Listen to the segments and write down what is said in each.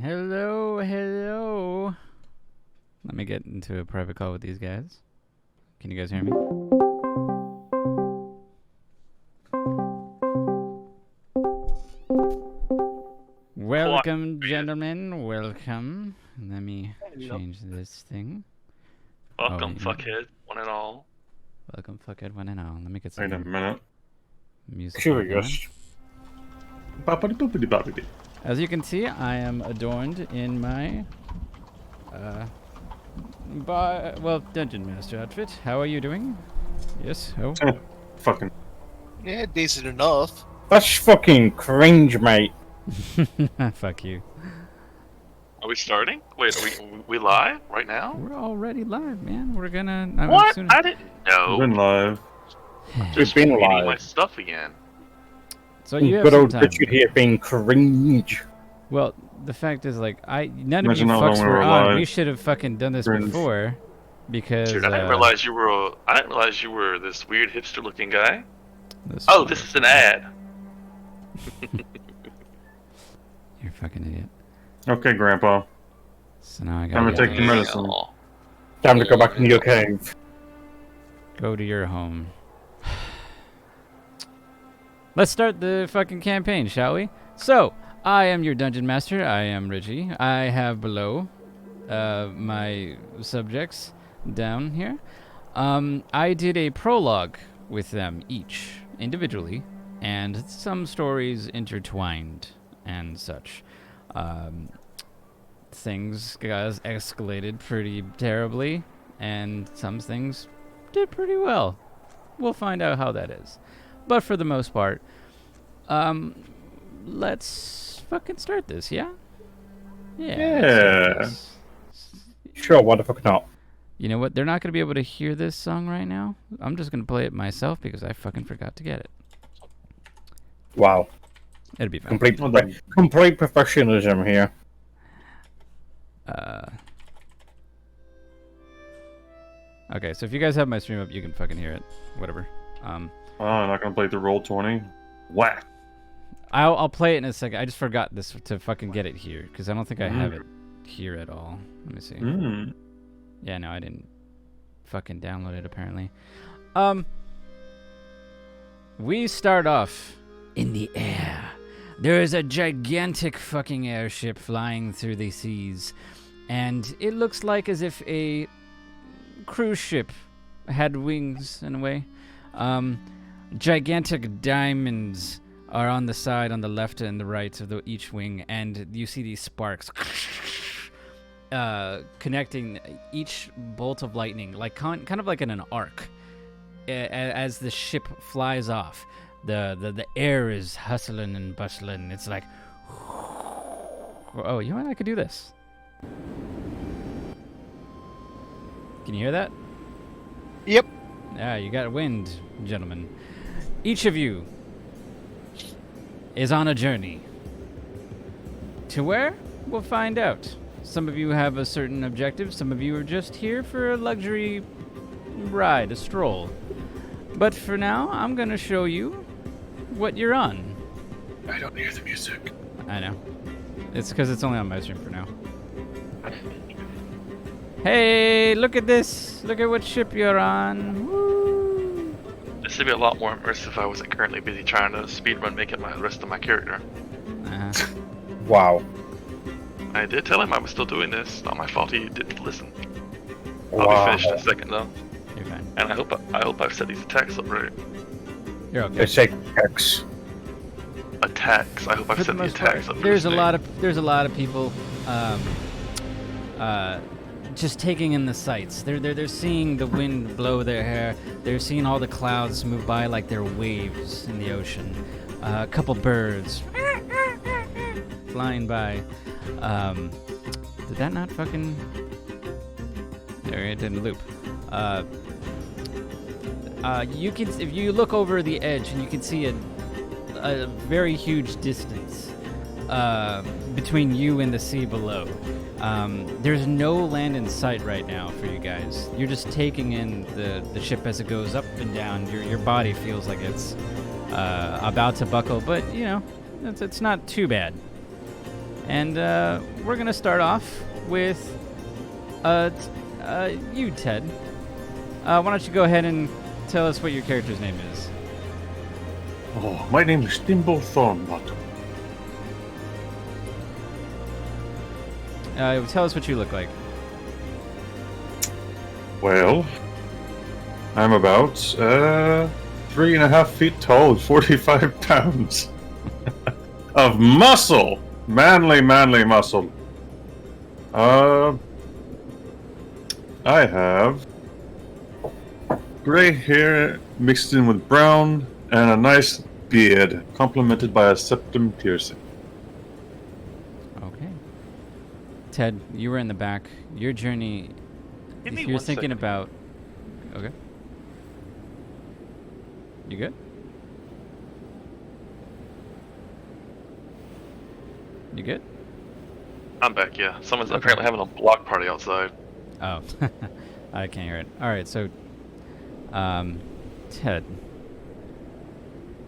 Hello, hello. Let me get into a private call with these guys. Can you guys hear me? Welcome, gentlemen. Welcome. Let me change this thing. Welcome, fuckhead, one and all. Welcome, fuckhead, one and all. Let me get some Wait a minute. music. Here we go. As you can see, I am adorned in my, Dungeon Master outfit. How are you doing? Yes, oh. Fucking. Yeah, decent enough. That's fucking cringe, mate. Fuck you. Are we starting? Wait, are we live right now? We're already live, man. We're gonna... What? I didn't know. We've been live. Just been reading live. my stuff again. So you have Good some old time. Richard here being cringe. Well, the fact is, like, none of Imagine you how long fucks we were were on. live. We should have fucking done this Cringe. before, because Dude, I didn't realize you were. I didn't realize you were this weird hipster-looking guy. this Oh, this is an ad. You're a fucking idiot. Okay, Grandpa. So now I I'm gotta gonna take the medicine. Oh. Time to go back into your cave. go to your home. Let's start the fucking campaign, shall we? So, I am your dungeon master. I am Richie. I have below my subjects down here. I did a prologue with them each individually, and some stories intertwined and such. Things got escalated pretty terribly, and some things did pretty well. We'll find out how that is. But for the most part, let's fucking start this, yeah? Yeah. let's start this. Sure, why the fuck not? You know what? They're not going to be able to hear this song right now. I'm just going to play it myself because I fucking forgot to get it. Wow. It'll be fine. Complete professionalism here. Okay, so if you guys have my stream up, you can fucking hear it. Whatever. Oh, I'm not gonna play through roll 20. Whack. I'll play it in a second. I just forgot this to fucking get it here because I don't think I have it here at all. Let me see. Yeah, no, I didn't fucking download it apparently. We start off in the air. There is a gigantic fucking airship flying through the seas, and it looks like as if a cruise ship had wings in a way. Gigantic diamonds are on the side, on the left and the right of each wing, and you see these sparks connecting each bolt of lightning, like kind of like in an arc, as the ship flies off. The air is hustling and bustling. It's like, oh, you know what? I could do this. Can you hear that? Yep. Yeah, you got wind, gentlemen. Each of you is on a journey. To where? We'll find out. Some of you have a certain objective. Some of you are just here for a luxury ride, a stroll. But for now, I'm going to show you what you're on. I don't hear the music. I know. It's because it's only on my stream for now. Hey, look at this. Look at what ship you're on. Woo. This would be a lot more immersive if I wasn't currently busy trying to speedrun make it the rest of my character. Uh-huh. Wow. I did tell him I was still doing this. Not my fault he didn't listen. Wow. I'll be finished in a second though. You're fine. And I hope I've set these attacks up right. You're okay. Let's take X. Attacks. I hope I've For the set the most attacks part, up. there's a lot of people just taking in the sights. They're seeing the wind blow their hair. They're seeing all the clouds move by like they're waves in the ocean. A couple birds flying by. Did that not fucking? There, it didn't loop. You can, if you look over the edge, and you can see a very huge distance between you and the sea below. There's no land in sight right now for you guys. You're just taking in the ship as it goes up and down. Your body feels like it's about to buckle, but you know, it's not too bad. And we're going to start off with you, Ted. Why don't you go ahead and tell us what your character's name is? Oh, my name is Thimble Thornbottom. Tell us what you look like. Well, I'm about 3.5 feet tall, 45 pounds of muscle. Manly muscle. I have gray hair mixed in with brown and a nice beard, complemented by a septum piercing. Okay. Ted, you were in the back. Your journey, Give if me you're one thinking second. about... Okay. You good? You good? I'm back, yeah. Someone's Okay. apparently having a block party outside. Oh, I can't hear it. All right, so, Ted,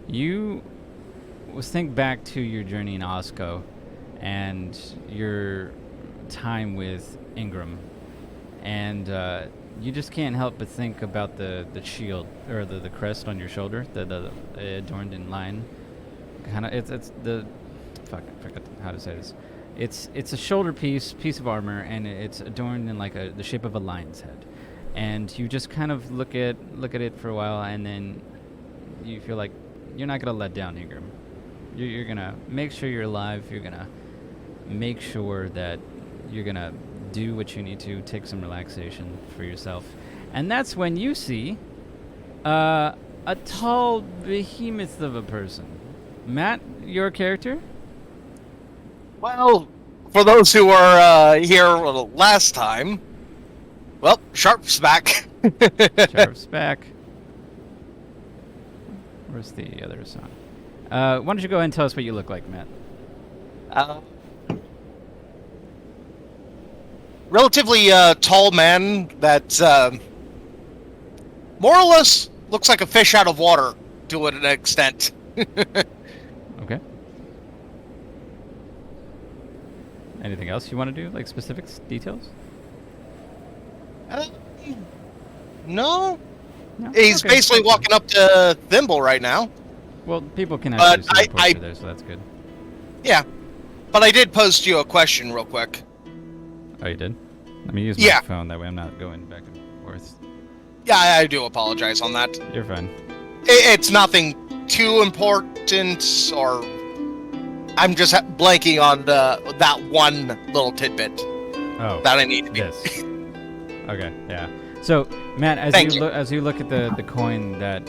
you think back to your journey in Osco and your time with Ingram, and you just can't help but think about the shield or the crest on your shoulder, the adorned in line. Kind of, it's the fuck. I forgot how to say this. It's a shoulder piece of armor, and it's adorned in like the shape of a lion's head. And you just kind of look at it for a while, and then you feel like you're not gonna let down Ingram. You're gonna make sure you're alive. You're gonna make sure that you're gonna do what you need to, take some relaxation for yourself. And that's when you see a tall behemoth of a person. Matt, your character? Well, for those who were here last time, well, Sharp's back. Sharp's back. Where's the other song? Why don't you go ahead and tell us what you look like, Matt? Relatively tall man that more or less looks like a fish out of water to an extent. Okay. Anything else you want to do, like specifics, details? No. No? He's Okay. basically walking up to Thimble right now. Well, people can actually see the I- poster there, so that's good. Yeah. But I did post you a question real quick. Oh, you did? Let me use Yeah. my phone, that way I'm not going back and forth. Yeah, I do apologize on that. You're fine. It's nothing too important, or I'm just blanking on that one little tidbit Oh, that I need to be. this. Okay, yeah. So, Matt, as you look at the coin that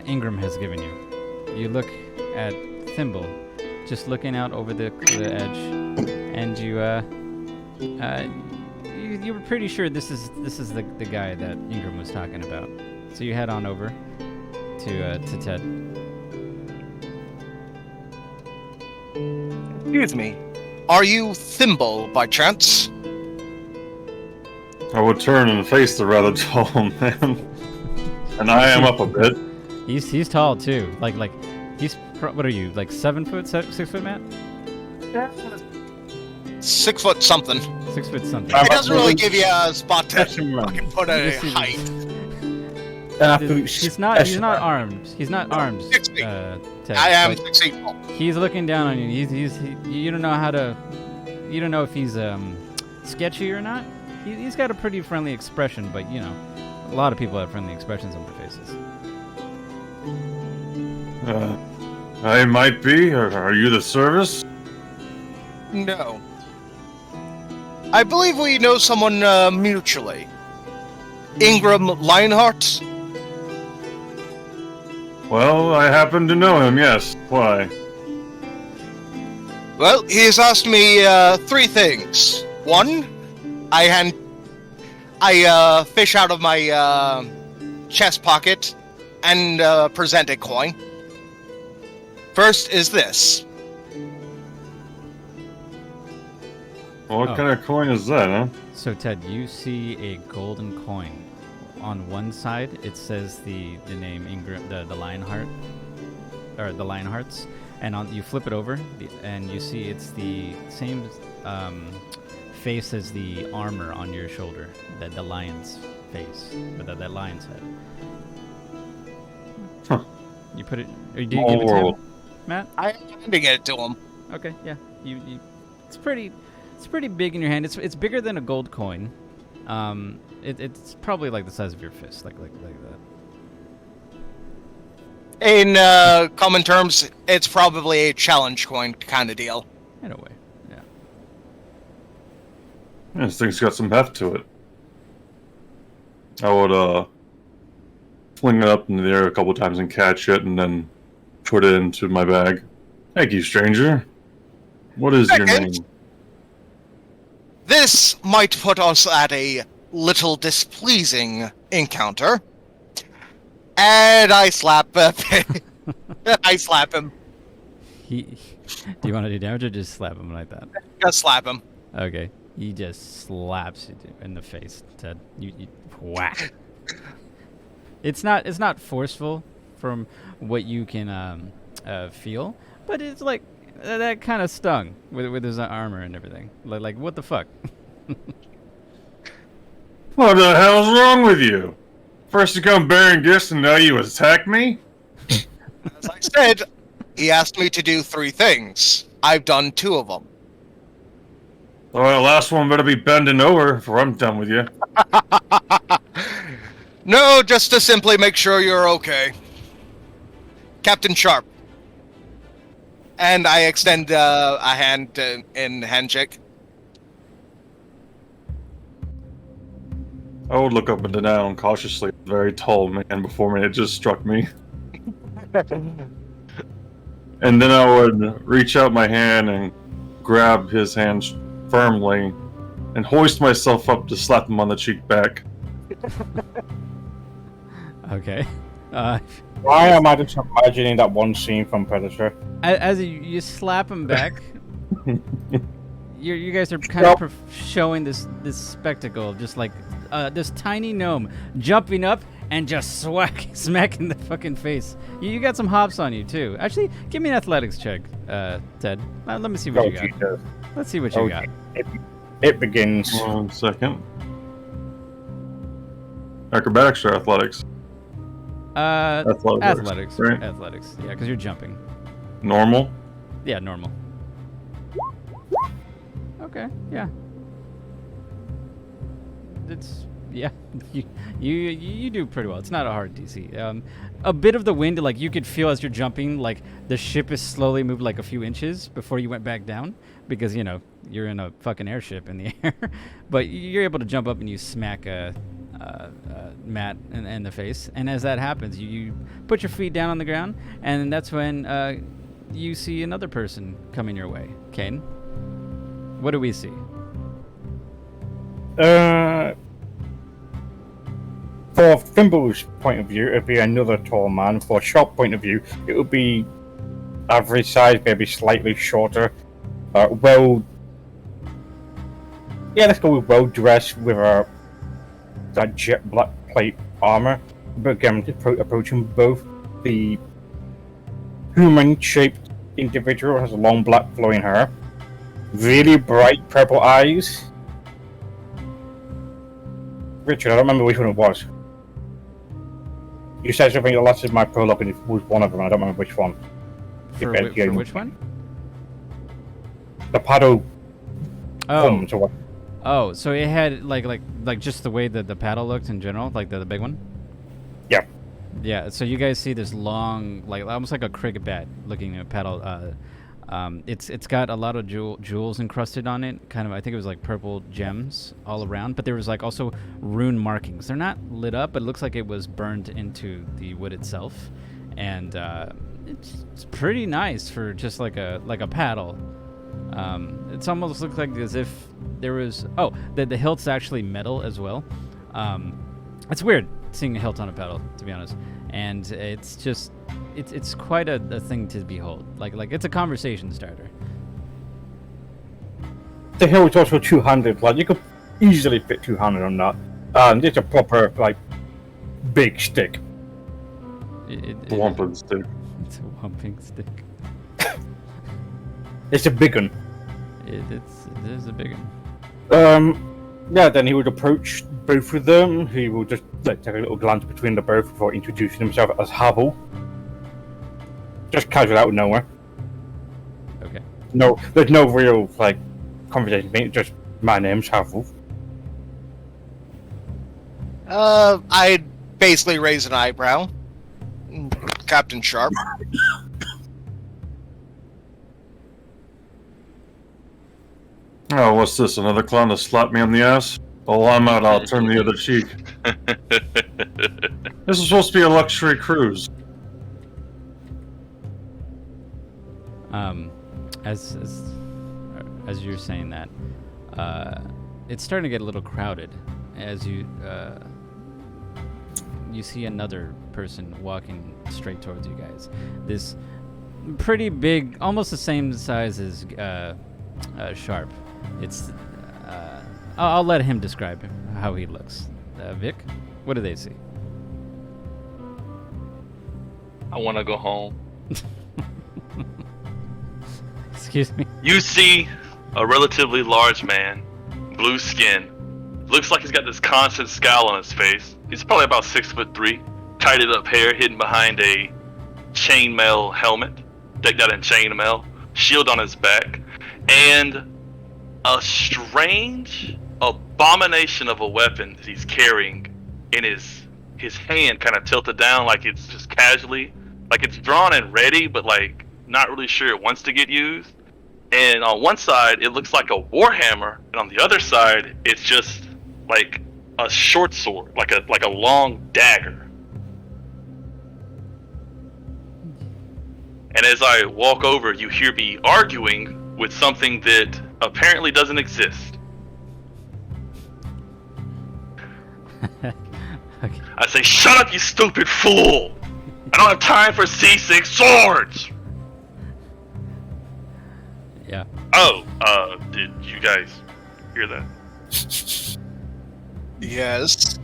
Ingram has given you, you look at Thimble, just looking out over the edge, and you were pretty sure this is the guy that Ingram was talking about. So you head on over to Ted. Excuse me. Are you Thimble by chance? I would turn and face the rather tall man, and I am up a bit. He's tall too. Like he's what are you, like 7 foot, 6 foot, Matt? 6 foot something. 6 foot something. It doesn't really give you a spot to Special one. fucking put You a just see height. He's not armed. He's not armed. 6 feet. Ted, I am but 6 feet tall. he's looking down on you. You don't know how to. You don't know if he's sketchy or not. He's got a pretty friendly expression, but you know, a lot of people have friendly expressions on their faces. I might be, or are you the service? No. I believe we know someone mutually. Ingram Lionheart? Well, I happen to know him, yes. Why? Well, he has asked me 3 things. 1, I fish out of my chest pocket and present a coin. First is this. Well, what Oh. kind of coin is that, huh? So Ted, you see a golden coin. On one side, it says the name Ingram, the Lionheart, or the Lionhearts, and you flip it over, and you see it's the same face as the armor on your shoulder, the lion's face, or that lion's head. Huh. You put it, or do you give it to him, Matt? I had to get it to him. Okay, yeah. You it's pretty big in your hand. It's bigger than a gold coin. It's probably like the size of your fist, like that. In common terms, it's probably a challenge coin kind of deal. In a way, yeah. This thing's got some heft to it. I would fling it up in the air a couple times and catch it, and then put it into my bag. Thank you, stranger. What is your name? This might put us at a little displeasing encounter. And I slap I slap him. Do you want to do damage or just slap him like that? Just slap him. Okay. He just slaps you in the face, Ted. You whack. It's not forceful from what you can feel, but it's like that kind of stung with his armor and everything. Like what the fuck? What the hell's wrong with you? First you come bearing gifts and now you attack me? As I said, he asked me to do 3 things. I've done 2 of them. Well, the last one better be bending over before I'm done with you. No, just to simply make sure you're okay. Captain Sharp. And I extend a hand in handshake. I would look up and down cautiously at the very tall man before me. It just struck me. And then I would reach out my hand and grab his hand firmly and hoist myself up to slap him on the cheek back. Okay. Why am I just imagining that one scene from Predator? As you slap him back, you guys are kind of showing this spectacle of just like this tiny gnome jumping up and just smacking the fucking face. You got some hops on you too. Actually, give me an athletics check, Ted. Let me see what you got. Jesus. Let's see what you got. It begins. 1 second. Acrobatics or athletics? Athletics. Right? Athletics. Yeah, because you're jumping. Normal? Yeah, normal. Okay. Yeah. It's you do pretty well. It's not a hard DC. A bit of the wind, like you could feel as you're jumping, like the ship is slowly moved like a few inches before you went back down, because you know you're in a fucking airship in the air. But you're able to jump up and you smack Matt in the face. And as that happens, you put your feet down on the ground, and that's when you see another person coming your way. Kane, what do we see? For Fimble's point of view, it'd be another tall man. For Sharp point of view, it would be average size, maybe slightly shorter. Let's go with well dressed with that jet black plate armor. But again, approaching both. The human-shaped individual has long black flowing hair, really bright purple eyes. Richard, I don't remember which one it was. You said something the last of my prologue, and it was one of them. I don't remember which one. For which one? The paddle. Oh. So what? Oh, so it had like just the way that the paddle looked in general, like the big one. Yeah. Yeah. So you guys see this long, like almost like a cricket bat looking paddle. It's got a lot of jewels encrusted on it. Kind of, I think it was like purple gems all around. But there was like also rune markings. They're not lit up, but it looks like it was burned into the wood itself, and it's pretty nice for just like a paddle. It's almost looks like as if there was the hilt's actually metal as well. It's weird seeing a hilt on a paddle, to be honest, and it's just it's quite a thing to behold. Like it's a conversation starter. The hilt is also two-handed. Like you could easily fit two-handed on that, and it's a proper like big stick. Whumping stick. It's a whumping stick. It's a big one. It is a big one. Yeah, then he would approach both of them. He will just take a little glance between the both before introducing himself as Havel. Just casual out of nowhere. Okay. No, there's no real conversation. It's just my name's Havel. I'd basically raise an eyebrow. Captain Sharp. Oh, what's this? Another clown to slap me on the ass? Oh, I'm out. I'll turn the other cheek. This is supposed to be a luxury cruise. As you're saying that, it's starting to get a little crowded as you see another person walking straight towards you guys. This pretty big, almost the same size as Sharp. It's I'll let him describe how he looks. Vic, what do they see? I want to go home. Excuse me? You see a relatively large man, blue skin. Looks like he's got this constant scowl on his face. He's probably about 6'3", tidied up hair hidden behind a chainmail helmet, decked out in chainmail, shield on his back, and a strange abomination of a weapon that he's carrying in his hand, kind of tilted down like it's just casually, like it's drawn and ready, but like not really sure it wants to get used. And on one side, it looks like a warhammer, and on the other side, it's just like a short sword, like a long dagger. And as I walk over, you hear me arguing with something that apparently doesn't exist. Okay. I say, "Shut up, you stupid fool! I don't have time for C6 swords!" Yeah. Oh, did you guys hear that? Yes.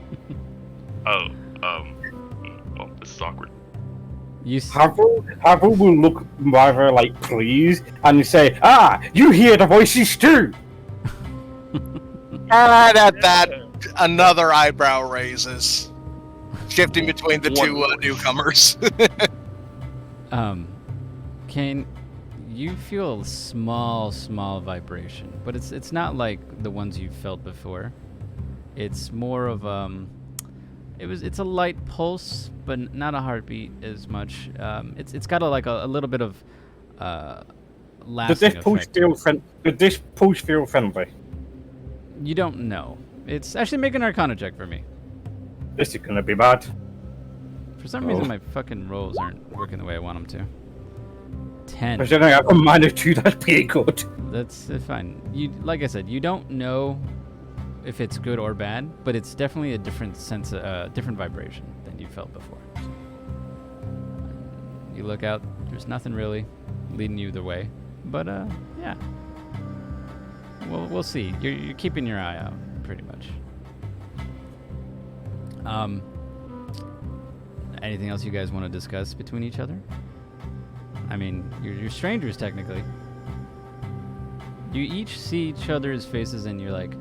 Oh, well, this is awkward. You Havel will look rather pleased and say, "Ah, you hear the voices too." And at that, another eyebrow raises, shifting between the two newcomers. Kane, you feel a small vibration, but it's not like the ones you've felt before. It's more of it's a light pulse, but not a heartbeat as much. It's got a little bit of lasting effect. Does this pulse feel friendly? You don't know. It's actually make an Arcana check for me. This is gonna be bad. For some reason, my fucking rolls aren't working the way I want them to. 10. Considering I have a -2, that's pretty good. That's fine. You, like I said, you don't know if it's good or bad, but it's definitely a different sense, different vibration than you felt before. You look out. There's nothing really leading you the way, but yeah. We'll see. You're keeping your eye out, pretty much. Anything else you guys want to discuss between each other? I mean, you're strangers technically. You each see each other's faces, and you're like,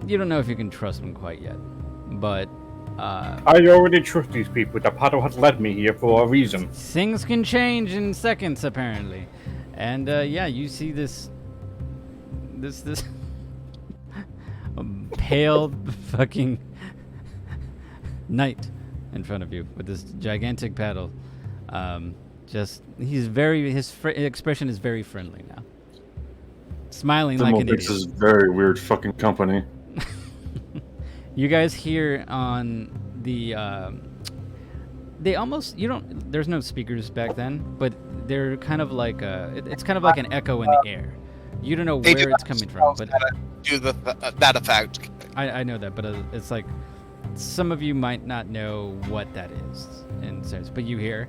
you don't know if you can trust them quite yet. But I already trust these people. The paddle has led me here for a reason. Things can change in seconds, apparently. And yeah, you see this pale fucking knight in front of you with this gigantic paddle. His expression is very friendly now, smiling like an idiot. This is very weird fucking company. You guys hear on the there's no speakers back then, but they're kind of like it's kind of like an echo in the air. You don't know where it's coming from, but do that effect. I know that, but it's like some of you might not know what that is in sense, but you hear.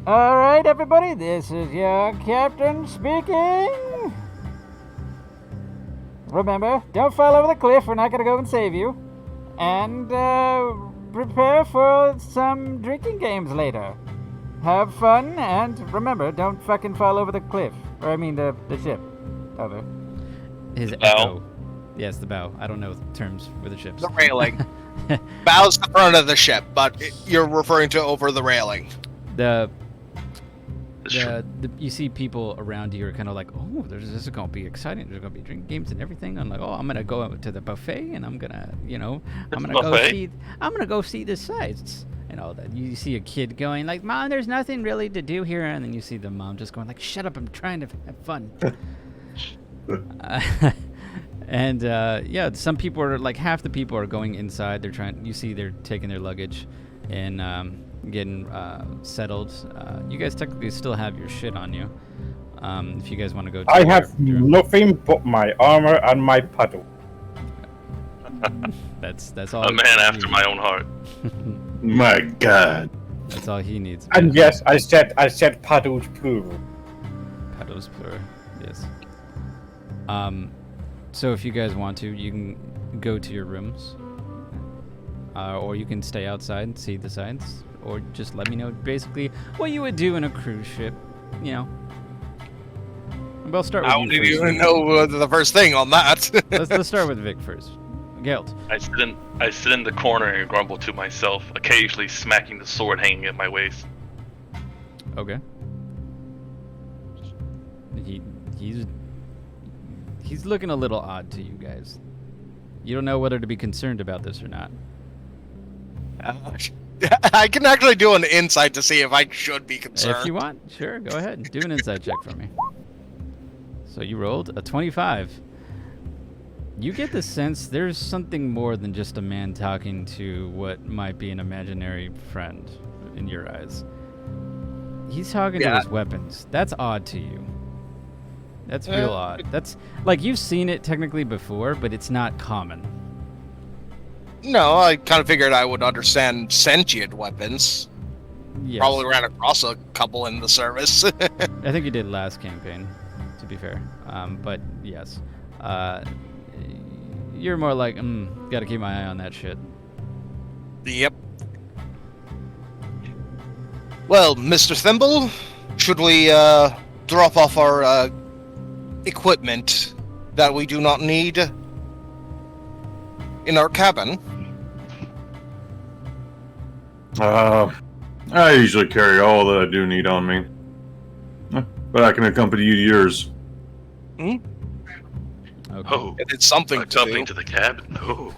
All right, everybody, this is your captain speaking. Remember, don't fall over the cliff. We're not gonna go and save you, and prepare for some drinking games later. have fun, and remember, don't fucking fall over the cliff. Or, I mean, the ship. Over. His The bow? echo. Yes, the bow. I don't know terms for the ships. The railing. Bow's the front of the ship, but you're referring to over the railing. You see people around you are kind of like, oh, this is going to be exciting. There's going to be drink games and everything. I'm like, oh, I'm going to go to the buffet and I'm going to, I'm going to go see the sights and all that. You see a kid going like, Mom, there's nothing really to do here. And then you see the mom just going like, shut up, I'm trying to have fun. Some people are like, half the people are going inside. They're taking their luggage and getting settled. You guys technically still have your shit on you. If you guys want to go. I have nothing but my armor and my paddle. That's all. A man after my own heart. My God. That's all he needs. And yes, I said paddles plural. Paddles plural. Yes. So if you guys want to, you can go to your rooms, or you can stay outside and see the sights, or just let me know basically what you would do in a cruise ship. We'll start with I you don't first. even know the first thing on that. Let's start with Vic first. Gelt. I sit in the corner and grumble to myself, occasionally smacking the sword hanging at my waist. Okay. He's looking a little odd to you guys. You don't know whether to be concerned about this or not. I can actually do an insight to see if I should be concerned. If you want, sure, go ahead. Do an insight check for me. So you rolled a 25. You get the sense there's something more than just a man talking to what might be an imaginary friend in your eyes. He's talking to his weapons. That's odd to you. That's real odd. That's like you've seen it technically before, but it's not common. No, I kind of figured I would understand sentient weapons. Yes. Probably ran across a couple in the service. I think you did last campaign, to be fair. But yes. You're more like, gotta keep my eye on that shit. Yep. Well, Mr. Thimble, should we drop off our equipment that we do not need in our cabin? I usually carry all that I do need on me. But I can accompany you to yours. Hmm? Okay. Oh, It's something accompanying to to the cabin. Oh,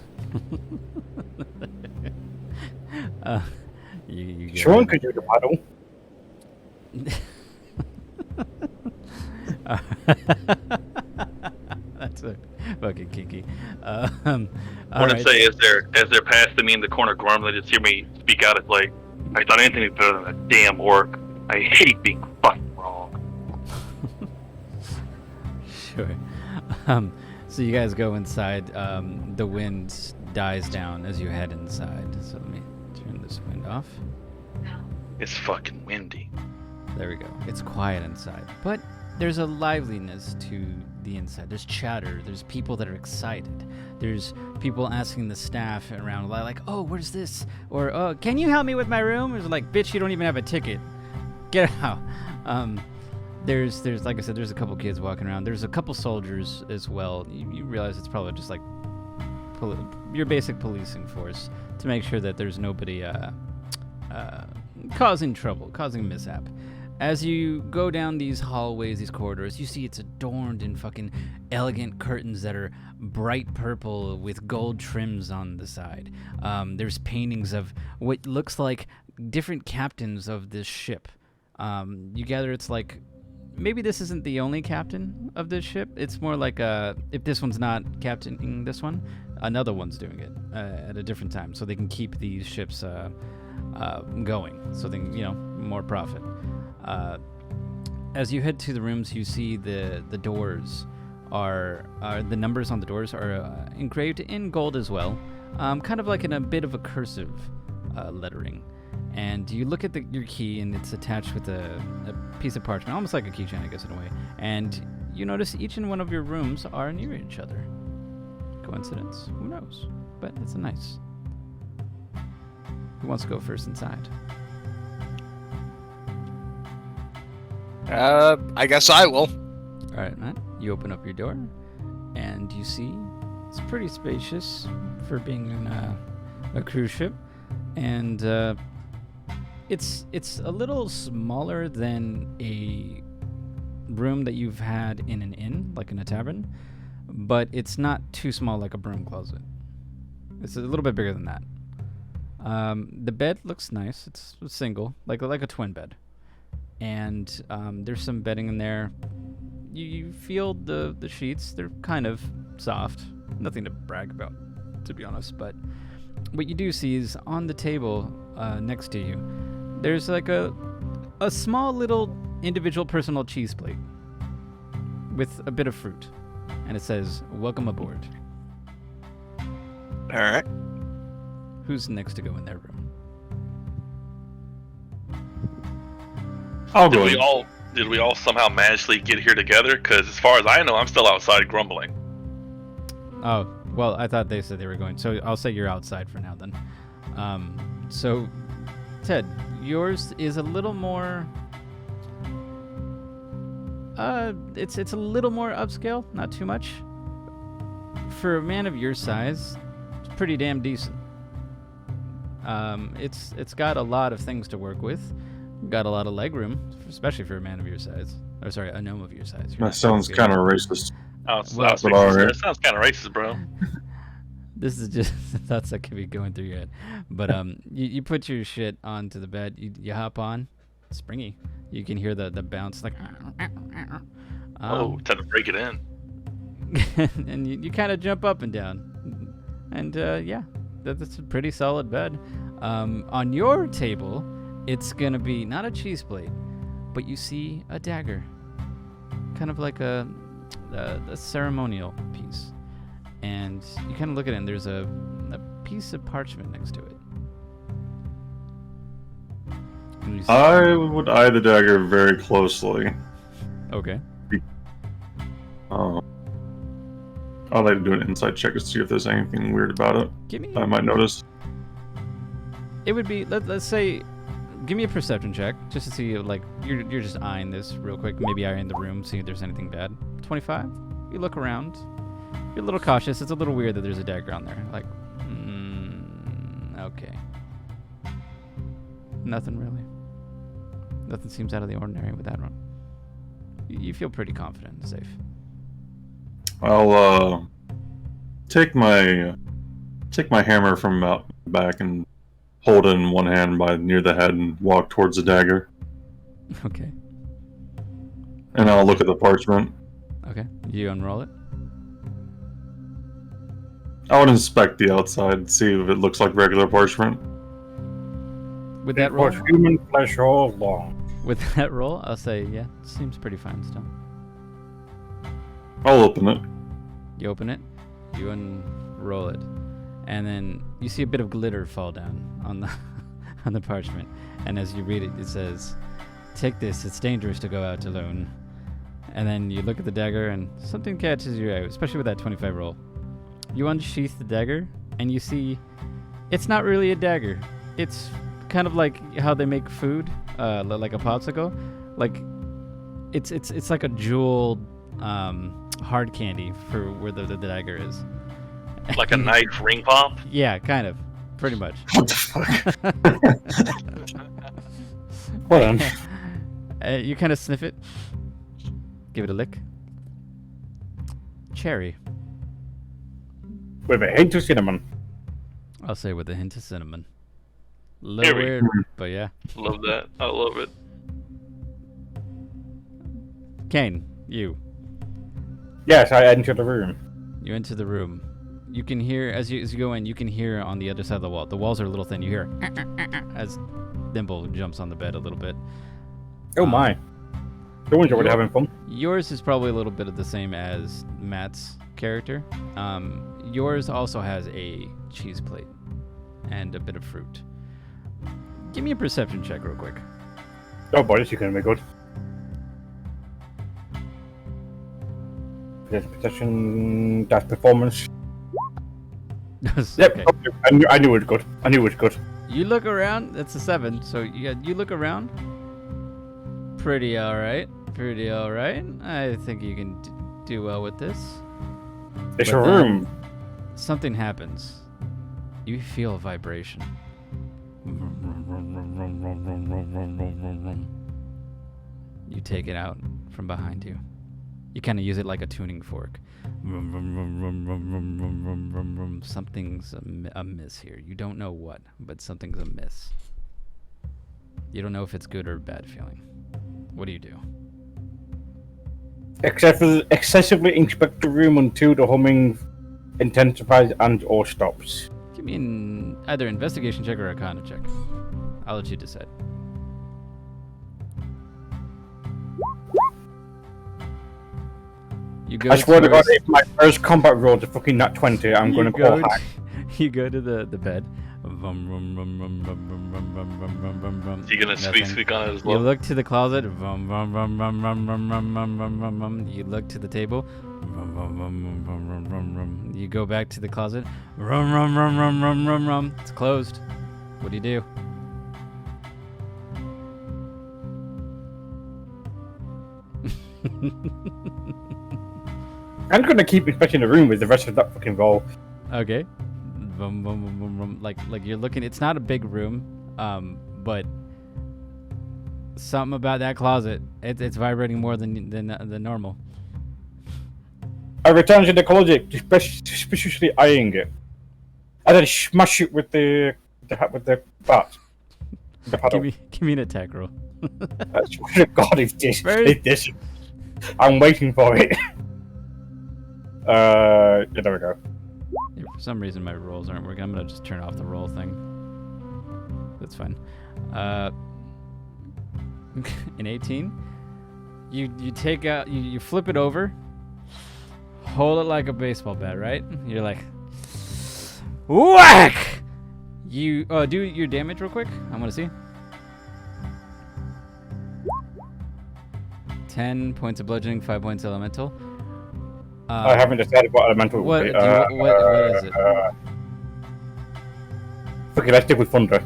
You get Sean it. could do the paddle. That's a fucking kinky. I want to say, as they're passing me in the corner, grumbling, they just hear me speak out. It's like, I thought anything was better than that damn work. I hate being fucking wrong. Sure. So you guys go inside. The wind dies down as you head inside. So let me turn this wind off. It's fucking windy. There we go. It's quiet inside, but there's a liveliness to the inside. There's chatter. There's people that are excited. There's people asking the staff around like, "Oh, where's this?" Or, "Oh, can you help me with my room?" It's like, "Bitch, you don't even have a ticket. Get out." There's like I said, there's a couple kids walking around. There's a couple soldiers as well. You realize it's probably just like your basic policing force to make sure that there's nobody causing trouble, causing mishap. As you go down these hallways, these corridors, you see it's adorned in fucking elegant curtains that are bright purple with gold trims on the side. There's paintings of what looks like different captains of this ship. You gather it's like, maybe this isn't the only captain of this ship. It's more like if this one's not captaining this one, another one's doing it at a different time, so they can keep these ships going, so they can, more profit. As you head to the rooms, you see the doors are the numbers on the doors are engraved in gold as well, kind of like in a bit of a cursive lettering. And you look at your key, and it's attached with a piece of parchment, almost like a keychain, I guess, in a way. And you notice each and one of your rooms are near each other. Coincidence? Who knows? But it's a nice. Who wants to go first inside? I guess I will. All right, Matt. You open up your door, and you see it's pretty spacious for being in a cruise ship, and it's a little smaller than a room that you've had in an inn, like in a tavern, but it's not too small like a broom closet. It's a little bit bigger than that. The bed looks nice. It's single, like a twin bed, and there's some bedding in there. You feel the sheets. They're kind of soft. Nothing to brag about, to be honest. But what you do see is on the table next to you, there's like a small little individual personal cheese plate with a bit of fruit, and it says "Welcome aboard." All right. Who's next to go in their room? I'll Did go. we all somehow magically get here together? Because as far as I know, I'm still outside grumbling. Oh, well, I thought they said they were going, so I'll say you're outside for now then. So, Ted, yours is a little more... it's a little more upscale, not too much. For a man of your size, it's pretty damn decent. It's got a lot of things to work with. Got a lot of leg room, especially for a man of your size. Or sorry, a gnome of your size. That sounds kind of racist. Well, alright. that sounds kind of racist, bro. This is just thoughts that could be going through your head. But you put your shit onto the bed. You hop on. Springy. You can hear the bounce like. Oh, time to break it in. And you kind of jump up and down. And yeah, that's a pretty solid bed. On your table, it's gonna be not a cheese plate, but you see a dagger, kind of like a ceremonial piece. And you kind of look at it, and there's a piece of parchment next to it. And you see- I would eye the dagger very closely. Okay. I'd like to do an insight check to see if there's anything weird about it Give me. I might notice. It would be let's say, give me a perception check just to see like you're just eyeing this real quick. Maybe eyeing the room, see if there's anything bad. 25. You look around. You're a little cautious. It's a little weird that there's a dagger on there. Like, okay. Nothing really. Nothing seems out of the ordinary with that one. You feel pretty confident and safe. I'll take my hammer from out back and hold it in one hand by near the head and walk towards the dagger. Okay. And I'll look at the parchment. Okay. You unroll it. I would inspect the outside, see if it looks like regular parchment. With that It roll, was human flesh all along. with that roll, I'll say yeah. Seems pretty fine still. I'll open it. You open it, you unroll it, and then you see a bit of glitter fall down on the on the parchment. And as you read it, it says, "Take this. It's dangerous to go out alone." And then you look at the dagger, and something catches your eye, especially with that 25 roll. You unsheath the dagger, and you see it's not really a dagger. It's kind of like how they make food, like a popsicle. Like it's like a jeweled hard candy for where the dagger is. Like a knife ring pop. Yeah, kind of, pretty much. What the fuck? Well then, You kind of sniff it, give it a lick. Cherry. with a hint of cinnamon. I'll say with a hint of cinnamon. A little Cherry. weird, but yeah. Love that. I love it. Kane, you. Yes, I enter the room. You enter the room. You can hear as you go in. You can hear on the other side of the wall. The walls are a little thin. You hear as Thimble jumps on the bed a little bit. Oh my. The ones already having fun. Yours is probably a little bit of the same as Matt's character. Yours also has a cheese plate and a bit of fruit. Give me a perception check real quick. Oh boy, this is going to be good. There's possession, dash performance. Yep, Okay. I knew it was good. I knew it was good. You look around. That's a 7. So you look around. Pretty all right. pretty alright. I think you can do well with this. It's But a then room. Something happens. You feel a vibration. You take it out from behind you. You kind of use it like a tuning fork. Something's amiss here. You don't know what, but something's amiss. You don't know if it's good or bad feeling. What do you do? Excessively inspect the room until the humming intensifies and or stops. Give me either investigation check or arcana check. I'll let you decide. You go I swear to God, towards- if my first combat roll is a fucking nat 20, I'm you going to go call to- hack. You go to the bed. You gonna squeak on it as You well? look to the closet. You look to the table. You go back to the closet. It's closed. What do you do? I'm going to keep inspecting the room with the rest of that fucking roll. Okay. Like you're looking. It's not a big room, but something about that closet. It's vibrating more than normal. I return to the closet, suspiciously eyeing it. And then smash it with the bat. The paddle. Give me an attack roll. I swear to God, if this, I'm waiting for it. Yeah, there we go. Yeah, for some reason my rolls aren't working. I'm gonna just turn off the roll thing. That's fine. In 18, you take out, you flip it over, hold it like a baseball bat, right? You're like, whack! You do your damage real quick. I want to see. 10 points of bludgeoning, 5 points elemental. I haven't decided what elemental What, would be. what is it? Okay, let's stick with thunder.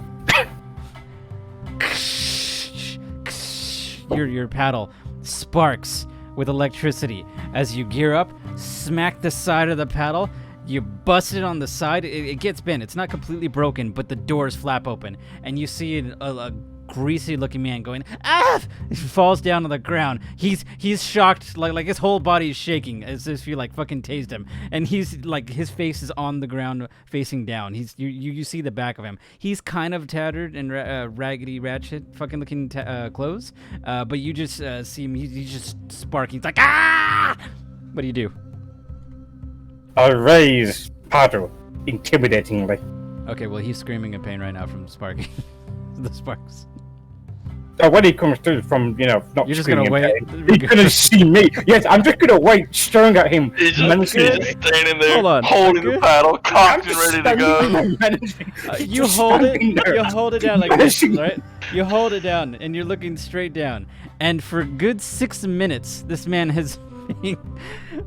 Your paddle sparks with electricity as you gear up, smack the side of the paddle, you bust it on the side, it gets bent. It's not completely broken, but the doors flap open, and you see a greasy looking man going, ah! He falls down on the ground. He's shocked, like his whole body is shaking as if you like fucking tased him, and he's like, his face is on the ground facing down. You see the back of him. He's kind of tattered and raggedy ratchet fucking looking clothes, but you just see him. He's just sparking. He's like, ah! What do you do? I raise paddle intimidatingly. Okay, well, he's screaming in pain right now from sparking. The sparks. When he comes through from, not You're just screaming gonna in wait. pain, he's gonna see me. Yes, I'm just gonna wait, staring at him. He's just menacingly. standing there, Hold on. holding the Okay. paddle, I'm cocked and just ready to standing go. there menacing. You Just hold it. standing there. You hold it down like this, menacing. right? You hold it down, and you're looking straight down. And for a good 6 minutes, this man has been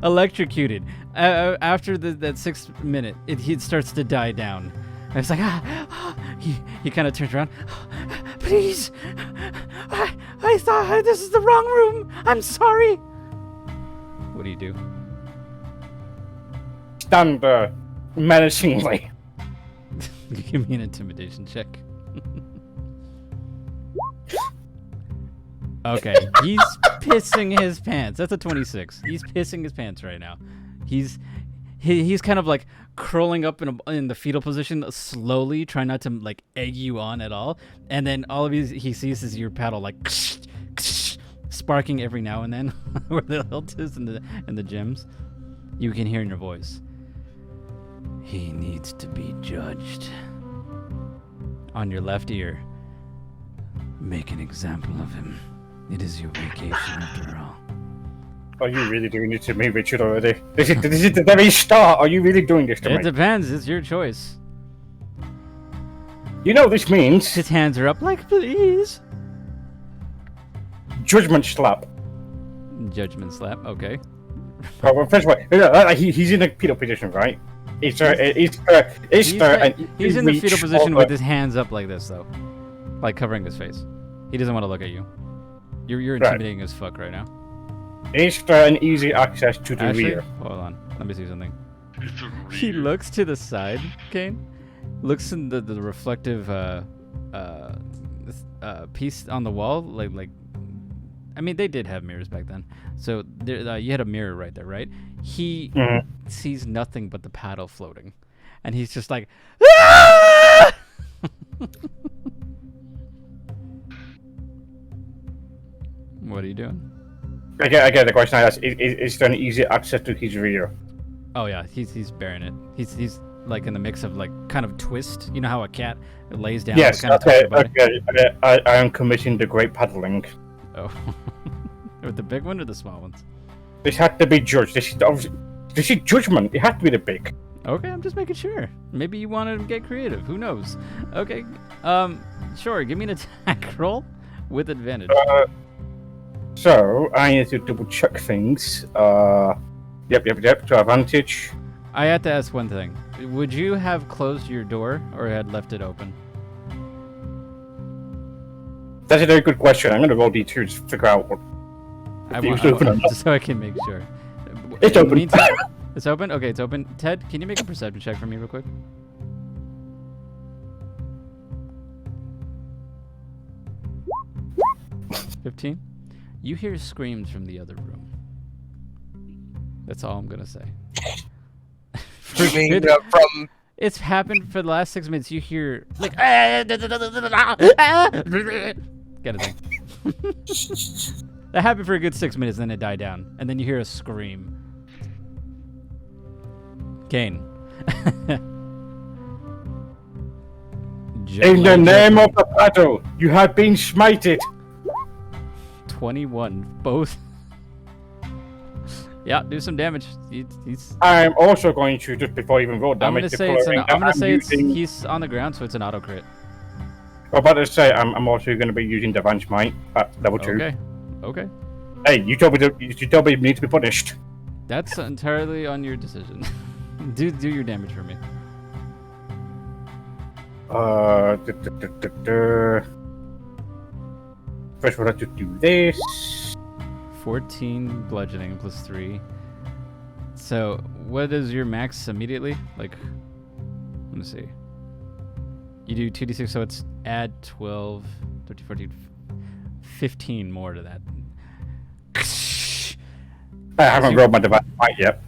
electrocuted. After that 6 minute, he starts to die down. And it's like, he kind of turns around. Please, I thought this is the wrong room. I'm sorry. What do you do? Stand there menacingly. Give me an intimidation check. Okay, he's pissing his pants. That's a 26. He's pissing his pants right now. He's kind of like curling up in the fetal position slowly, trying not to like egg you on at all. And then all of he sees is your paddle like sparking every now and then where the hilt is and the gems. You can hear in your voice, he needs to be judged. On your left ear, make an example of him. It is your vacation after all. Are you really doing this to me, Richard, already? This is the very start. Are you really doing this to It me? depends. It's your choice. You know what this means? His hands are up like, please. Judgment slap. Judgment slap. Okay. Well, first of all, he's in a fetal position, right? He's in the fetal position with his hands up like this, though. Like covering his face. He doesn't want to look at you. You're Right. intimidating as fuck right now. Is there an easy access to the Actually, rear? hold on. Let me see something. It's a He rear. looks to the side, Kane. Looks in the reflective piece on the wall, like. I mean, they did have mirrors back then, so there, you had a mirror right there, right? He Mhm. sees nothing but the paddle floating, and he's just like, "Ah!" What are you doing? I get the question I asked. Is there an easy access to his rear? Oh yeah, he's bearing it. He's like in the mix of like kind of twist. You know how a cat lays down? Yes, kind of okay, body? okay. I am committing the great paddling. Oh, with the big one or the small ones? This had to be judged. This is judgment. It had to be the big. Okay, I'm just making sure. Maybe you want to get creative. Who knows? Okay, sure. Give me an attack roll with advantage. So I need to double check things. Yep. To advantage. I have to ask one thing. Would you have closed your door or had left it open? That's a very good question. I'm gonna roll d2 to figure out what. It was open or not. so I can make sure. It's In the open. meantime- it's open? Okay, it's open. Ted, can you make a perception check for me real quick? $15? You hear screams from the other room. That's all I'm gonna say. You mean Good- from? It's happened for the last 6 minutes. You hear like get a thing. That happened for a good 6 minutes, then it died down, and then you hear a scream. Kane. In the name of the paddle, you have been smited. 21, both. Yeah, do some damage. He's I'm also going to, just before I even roll I'm damage, gonna say it's declaring I'm gonna that say it's using- he's on the ground, so it's an auto crit. I'm about to say I'm also going to be using Divine Smite at level 2. Okay, okay. Hey, you told me you need to be punished. That's entirely on your decision. do your damage for me. First we'll have to do this. 14 bludgeoning plus 3. So, what is your max immediately? Like, let me see. You do 2d6, so it's add 12, 13, 14, 15 more to that. I haven't rolled my Divine Smite yet.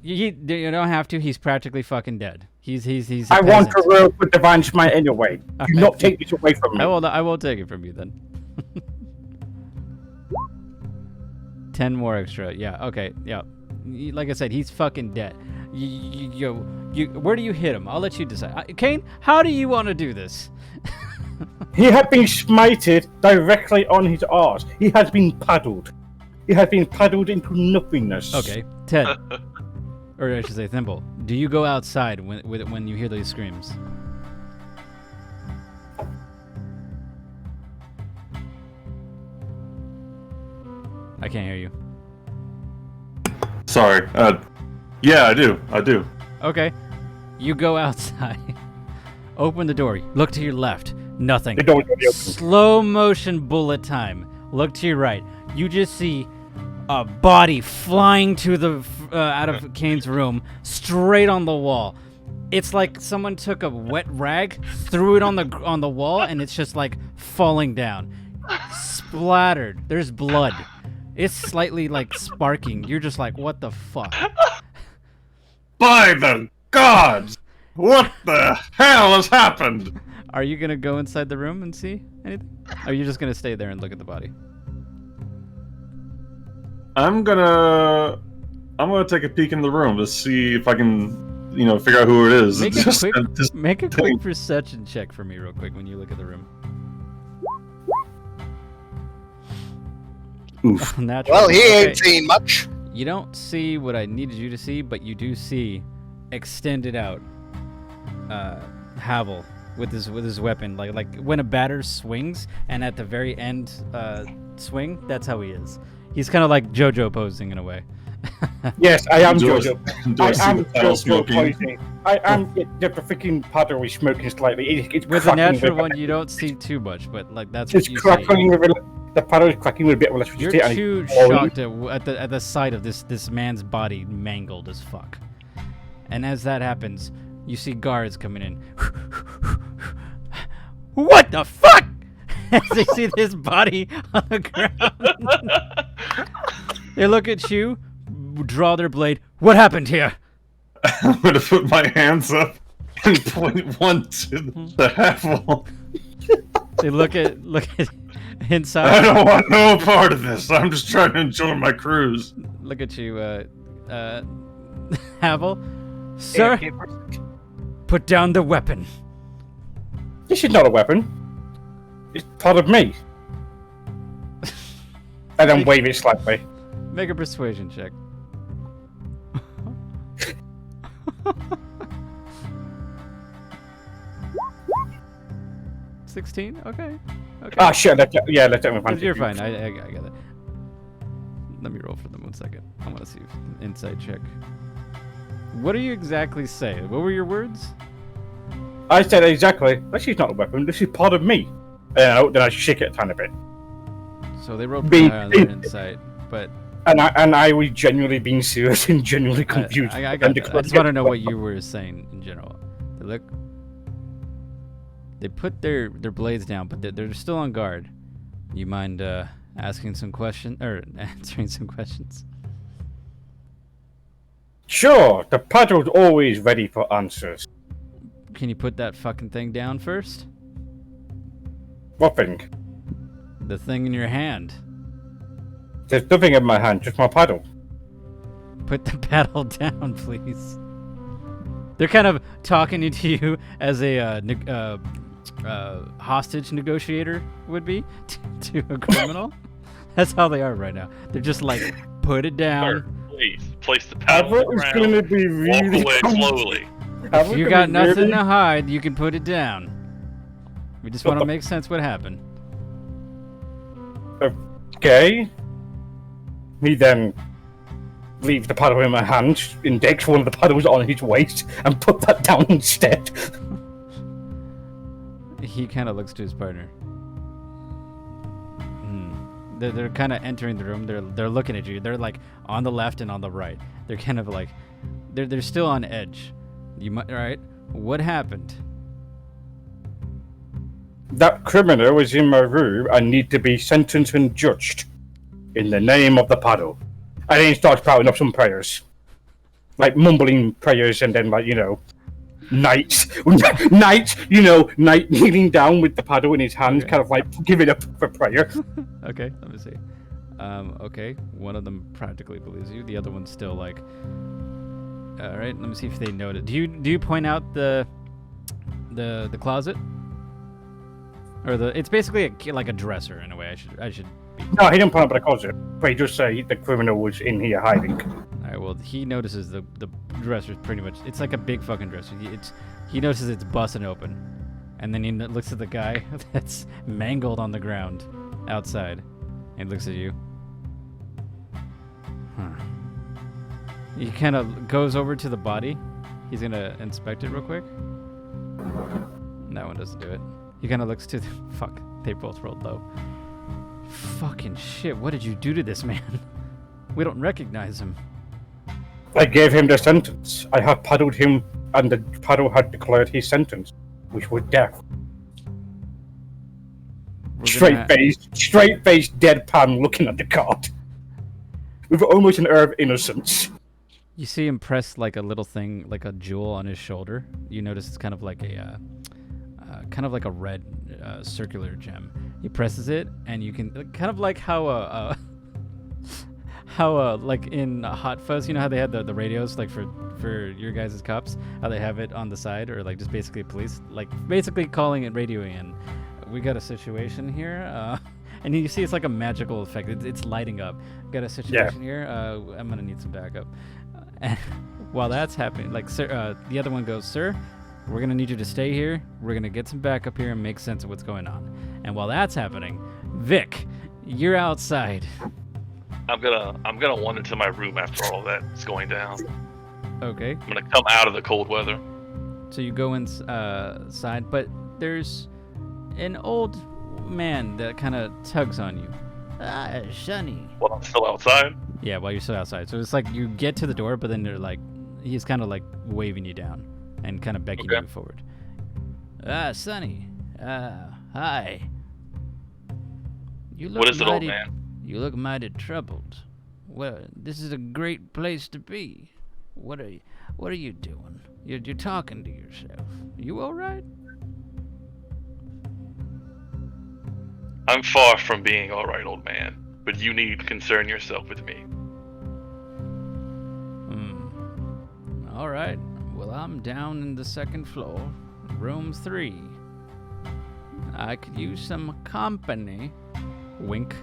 You don't have to. He's practically fucking dead. He's a I want to peasant. roll with Divine Smite anyway. Do Alright. not take this away from me. I will take it from you then. 10 more extra. Yeah. Okay. Yeah. Like I said, he's fucking dead. Where do you hit him? I'll let you decide. Kane, how do you want to do this? He had been smited directly on his arse. He has been paddled. He has been paddled into nothingness. Okay, Ted, or I should say Thimble. Do you go outside when you hear these screams? I can't hear you. Sorry. Yeah, I do. Okay, you go outside. Open the door. Look to your left. Nothing. The door is already open. Slow motion bullet time. Look to your right. You just see a body flying to the out of Kane's room, straight on the wall. It's like someone took a wet rag, threw it on the wall, and it's just like falling down, splattered. There's blood. It's slightly like sparking. You're just like, what the fuck? By the gods! What the hell has happened? Are you gonna go inside the room and see anything? Or are you just gonna stay there and look at the body? I'm gonna take a peek in the room to see if I can, figure out who it is. Make a Just- quick, just- make a quick perception check for me, real quick, when you look at the room. Oof. Natural. Well, he Okay. ain't seen much. You don't see what I needed you to see, but you do see extended out Havel with his weapon, like when a batter swings, and at the very end swing, that's how he is. He's kind of like JoJo posing in a way. Yes, I am Do I- Jojo. do I I see am the title Jojo smoking? poisoning. I am. The freaking paddle is smoking slightly. It's With the crackling natural with- one, you don't see too much, but like that's what It's you crackling see. with. The paddle is cracking with a bit of You're electricity. and too it's falling. shocked at the sight of this man's body mangled as fuck. And as that happens, you see guards coming in. What the fuck? As they see this body on the ground. They look at you, draw their blade. What happened here? I'm gonna put my hands up and point one to the Havel. They look at I inside. don't want no part of this. I'm just trying to enjoy my cruise. Look at you, Havel. Sir, put down the weapon. This is not a weapon. It's part of me. And then wave it slightly. Make a persuasion check. $16? Okay. Ah, shit. Left it with advantage. You're fine. I got it. Let me roll for them 1 second. I want to see if insight check. What do you exactly say? What were your words? I said exactly. This is not a weapon. This is part of me. Then I shake it a tiny bit. So they rolled pretty high on their insight, but And I was genuinely being serious and genuinely confused. I got that. I just want to know what you were saying in general. They look. They put their blades down, but they're still on guard. You mind asking some questions or answering some questions? Sure, the paddle's always ready for answers. Can you put that fucking thing down first? What thing? The thing in your hand. There's nothing in my hand, just my paddle. Put the paddle down, please. They're kind of talking to you as a hostage negotiator would be to a criminal. That's how they are right now. They're just like, put it down. Sir, please, place the paddle on the It's gonna ground. be really Walk away slowly. If you got nothing to hide, you can put it down. We just want to make sense what happened. Okay. He then leaves the paddle in my hand, index one of the paddles on his waist, and put that down instead. He kind of looks to his partner. They're kind of entering the room. They're looking at you. They're like on the left and on the right. They're kind of like they're still on edge. You might right? What happened? That criminal was in my room and need to be sentenced and judged in the name of the paddle. And then he starts spouting up some prayers. Like mumbling prayers and then knights, knight kneeling down with the paddle in his hand, Okay. kind of like giving up for prayer. Okay, let me see. Okay, one of them practically believes you. The other one's still like. All right, let me see if they note it. Do you point out the closet? Or it's basically like a dresser in a way. I should. No, he didn't point out the closet, but he just said the criminal was in here hiding. All right. Well, he notices the dresser's pretty much. It's like a big fucking dresser. He notices it's busting open, and then he looks at the guy that's mangled on the ground outside, and looks at you. Huh. He kind of goes over to the body. He's gonna inspect it real quick. That one doesn't do it. He kind of looks to the... Fuck. They both rolled low. Fucking shit. What did you do to this man? We don't recognize him. I gave him the sentence. I have paddled him, and the paddle had declared his sentence, which was death. Straight-faced, deadpan looking at the card. With almost an air of innocence. You see him press like a little thing, like a jewel on his shoulder. You notice it's kind of like a red circular gem. He presses it, and you can kind of like how like in Hot Fuzz, you know how they had the radios like for your guys' cops, how they have it on the side, or like just basically police, like basically calling it radioing in. We got a situation here, and you see it's like a magical effect. It's lighting up. Got a situation here. I'm gonna need some backup. And while that's happening, like sir, the other one goes, "Sir, we're gonna need you to stay here. We're gonna get some backup here and make sense of what's going on." And while that's happening, Vic, you're outside. I'm gonna wander to my room after all that's going down. Okay. I'm gonna come out of the cold weather. So you go inside, but there's an old man that kind of tugs on you. Ah, Sonny. While I'm still outside. Yeah, while you're still outside. So it's like you get to the door, but then they're like, he's kind of like waving you down and kind of begging you forward. Ah, Sonny. Hi. You look What is it, old man? You look mighty troubled. Well, this is a great place to be. What are you doing? You're talking to yourself. You all right? I'm far from being all right, old man. But you need concern yourself with me. All right. Well, I'm down in the second floor, room 3. I could use some company. Wink.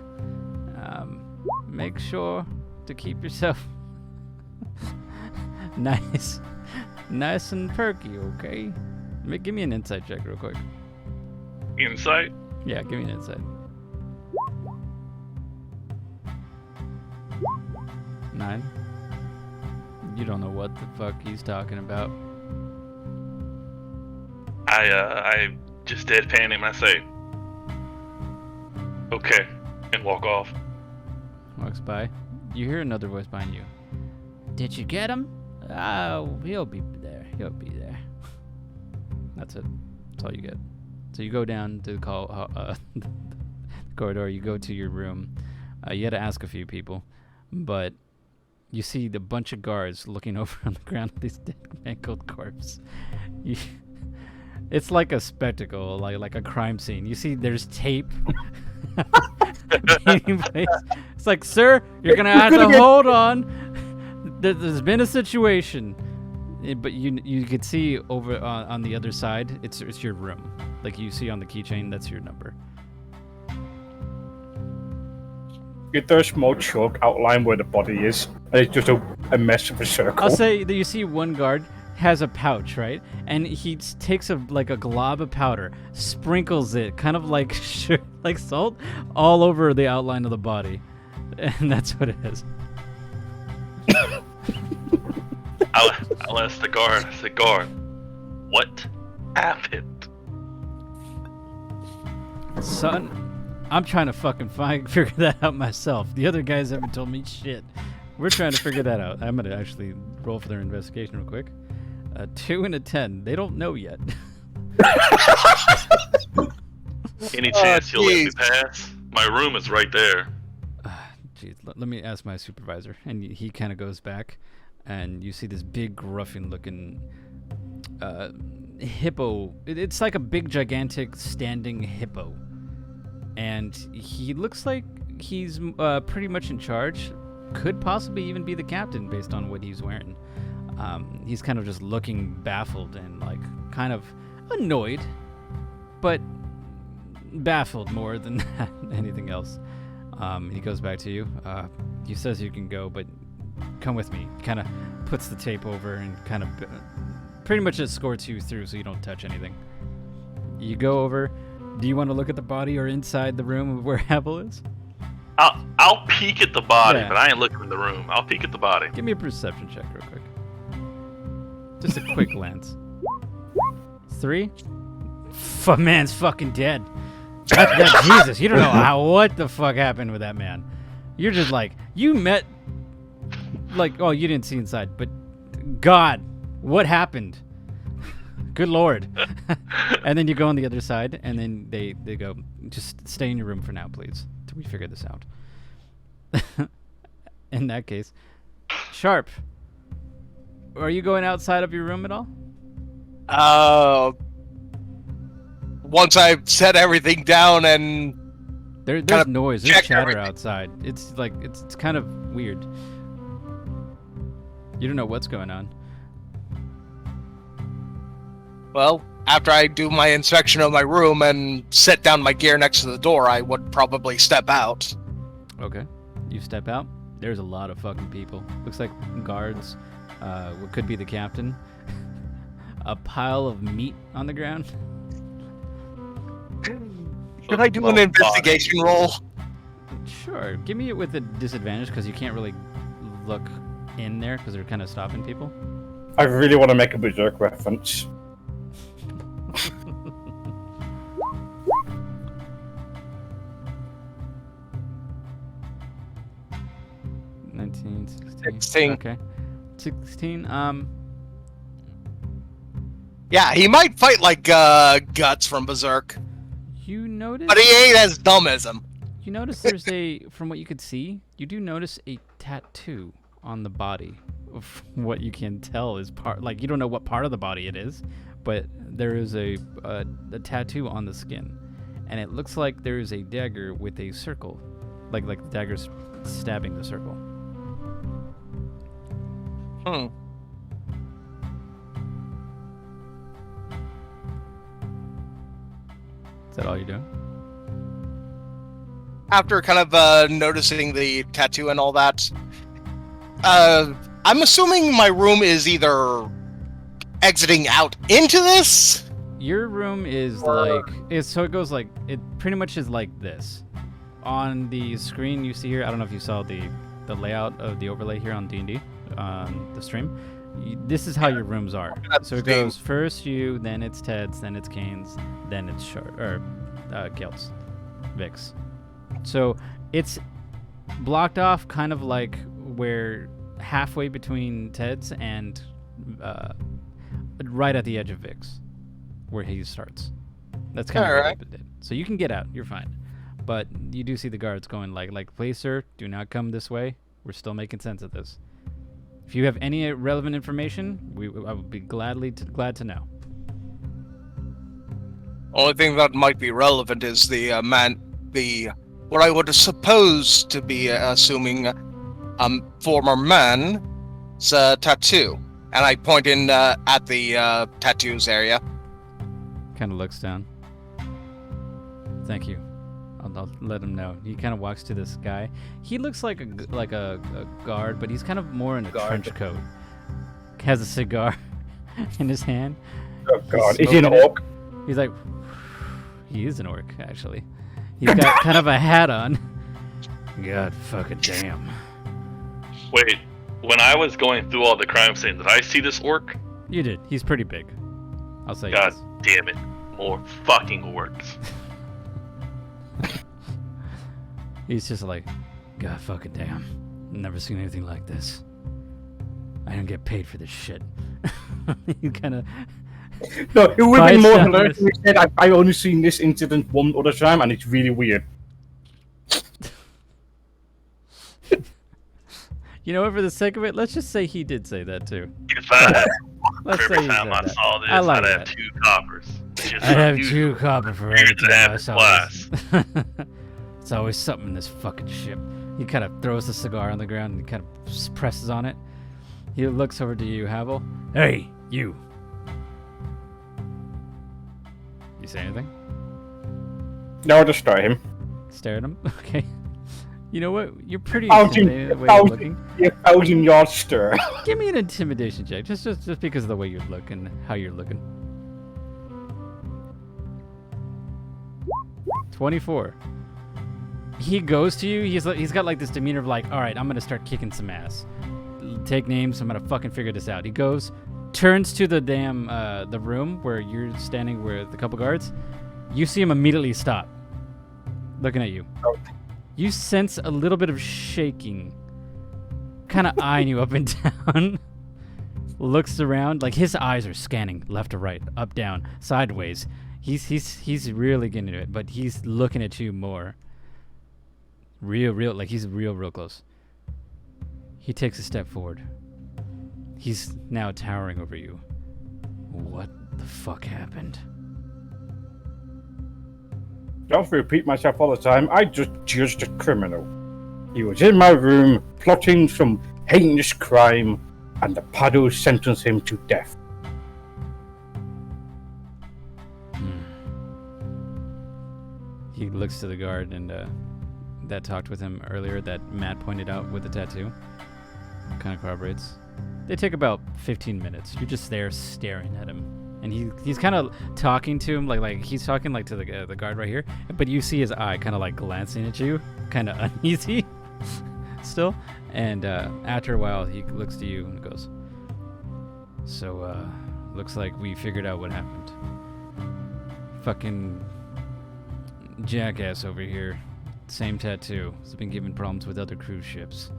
Make sure to keep yourself nice and perky, okay? Give me an insight check real quick. Insight? Yeah, give me an insight. 9. You don't know what the fuck he's talking about. I just deadpan him. I say, okay, and walk off. Walks by. You hear another voice behind you. Did you get him? Oh, he'll be there. He'll be there. That's it. That's all you get. So you go down to the corridor. You go to your room. You had to ask a few people, but you see the bunch of guards looking over on the ground at this mangled corpse. It's like a spectacle, like a crime scene. You see, there's tape. It's like, sir, you're gonna have to hold on. There's been a situation, but you could see over on the other side. It's your room. Like you see on the keychain, that's your number. Get there a small chalk outline where the body is, and it's just a mess of a circle. I'll say that you see one guard has a pouch, right? And he takes a glob of powder, sprinkles it, kind of like like salt, all over the outline of the body, and that's what it is. I'll ask the guard. I said, guard, what happened? Son, I'm trying to fucking figure that out myself. The other guys haven't told me shit. We're trying to figure that out. I'm gonna actually roll for their investigation real quick. 2 and a 10. They don't know yet. Any chance you'll let me pass? My room is right there. Jeez, let me ask my supervisor. And he kind of goes back, and you see this big ruffian-looking hippo. It's like a big, gigantic, standing hippo. And he looks like he's pretty much in charge. Could possibly even be the captain based on what he's wearing. He's kind of just looking baffled and like kind of annoyed, but baffled more than anything else. He goes back to you. He says you can go, but come with me. Kind of puts the tape over and kind of pretty much escorts you through so you don't touch anything. You go over. Do you want to look at the body or inside the room where Abel is? I'll peek at the body, Yeah. but I ain't looking in the room. I'll peek at the body. Give me a perception check real quick. Just a quick glance. 3? Man's fucking dead. Jesus, you don't know what the fuck happened with that man. You're just like, you met, like, oh, you didn't see inside, but God, what happened? Good Lord. And then you go on the other side, and then they go, just stay in your room for now, please, till we figure this out. In that case, Sharp, are you going outside of your room at all? Once I've set everything down and There's noise, there's check chatter everything. outside. It's like it's kind of weird. You don't know what's going on. well, after I do my inspection of my room and set down my gear next to the door, I would probably step out. Okay. You step out. There's a lot of fucking people. Looks like guards. What could be the captain. A pile of meat on the ground. Should I do an investigation roll? Sure. Give me it with a disadvantage because you can't really look in there because they're kind of stopping people. I really want to make a Berserk reference. 16. Okay. 16. Yeah, he might fight like Guts from Berserk, You notice. but he ain't as dumb as him. You notice there's a, from what you could see, you do notice a tattoo on the body of what you can tell is part, like you don't know what part of the body it is, but there is a tattoo on the skin, and it looks like there is a dagger with a circle, like the dagger's stabbing the circle. Hmm. Is that all you're doing? After kind of noticing the tattoo and all that, I'm assuming my room is either exiting out into this. Your room is like, so it goes like, it pretty much is like this. On the screen you see here, I don't know if you saw the layout of the overlay here on D&D, on the stream. This is how your rooms are. So it goes first you, then it's Ted's, then it's Kane's, then it's Gil's, Vic's. So it's blocked off kind of like where halfway between Ted's and right at the edge of Vic's, where he starts. That's kind of All what right. it did. So you can get out, you're fine. But you do see the guards going like, please sir, do not come this way. We're still making sense of this. If you have any relevant information, I would be glad to know. Only thing that might be relevant is the what I would suppose to be assuming former man's tattoo, and I point in at the tattoos area. Kind of looks down. Thank you. I'll let him know. He kind of walks to this guy. He looks like a guard, but he's kind of more in a trench coat. Has a cigar in his hand. Oh God, He's is he an smoking it. orc? He's like, he is an orc actually. He's got kind of a hat on. God fucking damn. Wait, when I was going through all the crime scenes, did I see this orc? You did. He's pretty big. I'll say God yes. damn it. More fucking orcs. He's just like, God fucking damn. Never seen anything like this. I don't get paid for this shit. You kind of. No, it would be Bites more down hilarious with- if he said, I only seen this incident one other time, and it's really weird. You know what, for the sake of it, let's just say he did say that too. If I had Let's say every he time said I that. saw this, I like I'd have that. 2 coppers. Just I'd have like 2 usual. copper for Here's every the time I average saw class. this. It's always something in this fucking ship. He kind of throws the cigar on the ground and kind of presses on it. He looks over to you, Havel. Hey, you. You say anything? No, I'll just stare at him. Stare at him? Okay. You know what? You're pretty Thousand, intimidated the way you're looking. 1,000-yard stare. Give me an intimidation check, just because of the way you look and how you're looking. 24. He goes to you. He's got like this demeanor of like, all right, I'm gonna start kicking some ass. Take names. I'm gonna fucking figure this out. He goes, turns to the damn the room where you're standing with the couple guards. You see him immediately stop, looking at you. You sense a little bit of shaking, kind of eyeing you up and down. Looks around, like his eyes are scanning left to right, up, down, sideways. He's really getting into it, but he's looking at you more. Real, like he's real close. He takes a step forward. He's now towering over you. What the fuck happened? Don't repeat myself all the time. I just judged a criminal. He was in my room plotting some heinous crime, and the Pado sentenced him to death. He looks to the guard and that talked with him earlier that Matt pointed out with the tattoo. Kind of corroborates. They take about 15 minutes. You're just there staring at him. And he's kind of talking to him, like he's talking like to the guard right here, but you see his eye kind of like glancing at you, kind of uneasy still. And after a while, he looks to you and goes, so, looks like we figured out what happened. Fucking jackass over here, same tattoo, has been given problems with other cruise ships.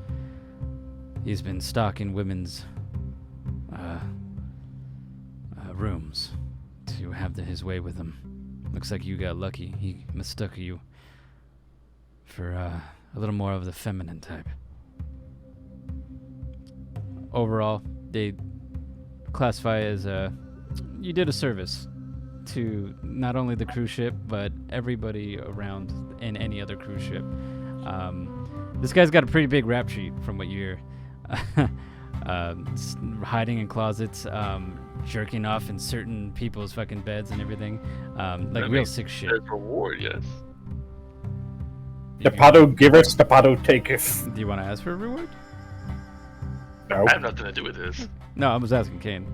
He's been stalking women's rooms to have his way with them. Looks like you got lucky. He mistook you for a little more of the feminine type. Overall, they classify as you did a service to not only the cruise ship, but everybody around in any other cruise ship. This guy's got a pretty big rap sheet from what you hear. Hiding in closets, jerking off in certain people's fucking beds and everything. Like real sick shit. There's reward, yes. The paddle giveth, the paddle taketh. Do you want to ask for a reward? No. I have nothing to do with this. No, I was asking Kane.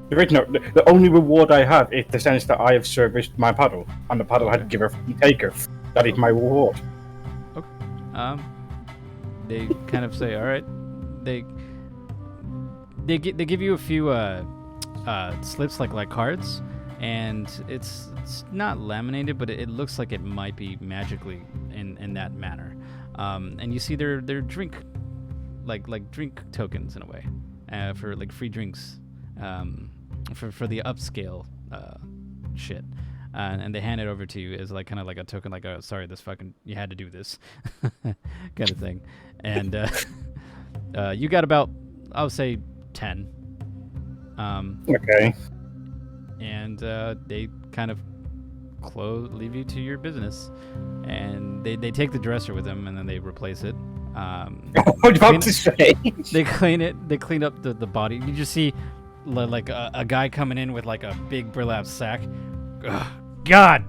There is no. The only reward I have is the sense that I have serviced my paddle, and the paddle had giveth and taketh. That is my reward. They kind of say, all right. They give you a few slips like cards, and it's not laminated, but it looks like it might be magically in that manner. And you see their drink like drink tokens in a way, for like free drinks, for the upscale shit. And they hand it over to you as like kind of like a token, like, oh, sorry, you had to do this kind of thing. And you got about, I would say, 10. Okay. And they kind of leave you to your business, and they take the dresser with them, and then they replace it. What are you about to say? They clean it. They clean up the body. You just see like a guy coming in with like a big burlap sack. Ugh, God!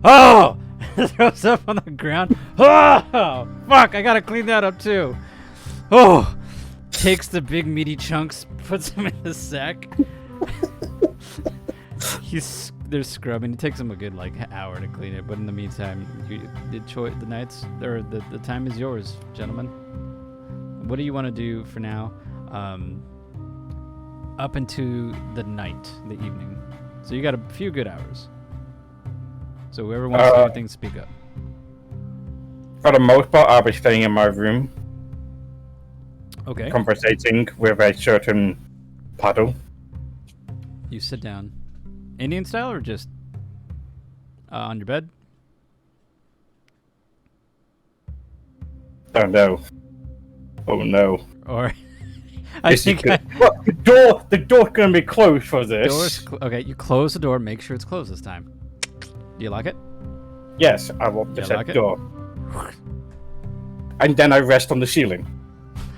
Oh! Throws up on the ground. Oh! Fuck! I gotta clean that up too. Oh! Takes the big meaty chunks, puts them in the sack. They're scrubbing. It takes them a good like hour to clean it, but in the meantime, the time is yours, gentlemen. What do you want to do for now? Up into the night, the evening. So you got a few good hours. So whoever wants to do anything, speak up. For the most part, I'll be staying in my room. Okay. Conversating with a certain paddle. You sit down. Indian style or just on your bed? Oh no. Oh no. Or I think Well, the door's gonna be closed for this. okay, you close the door, make sure it's closed this time. Do you lock it? Yes, I want the You said lock it? door. And then I rest on the ceiling.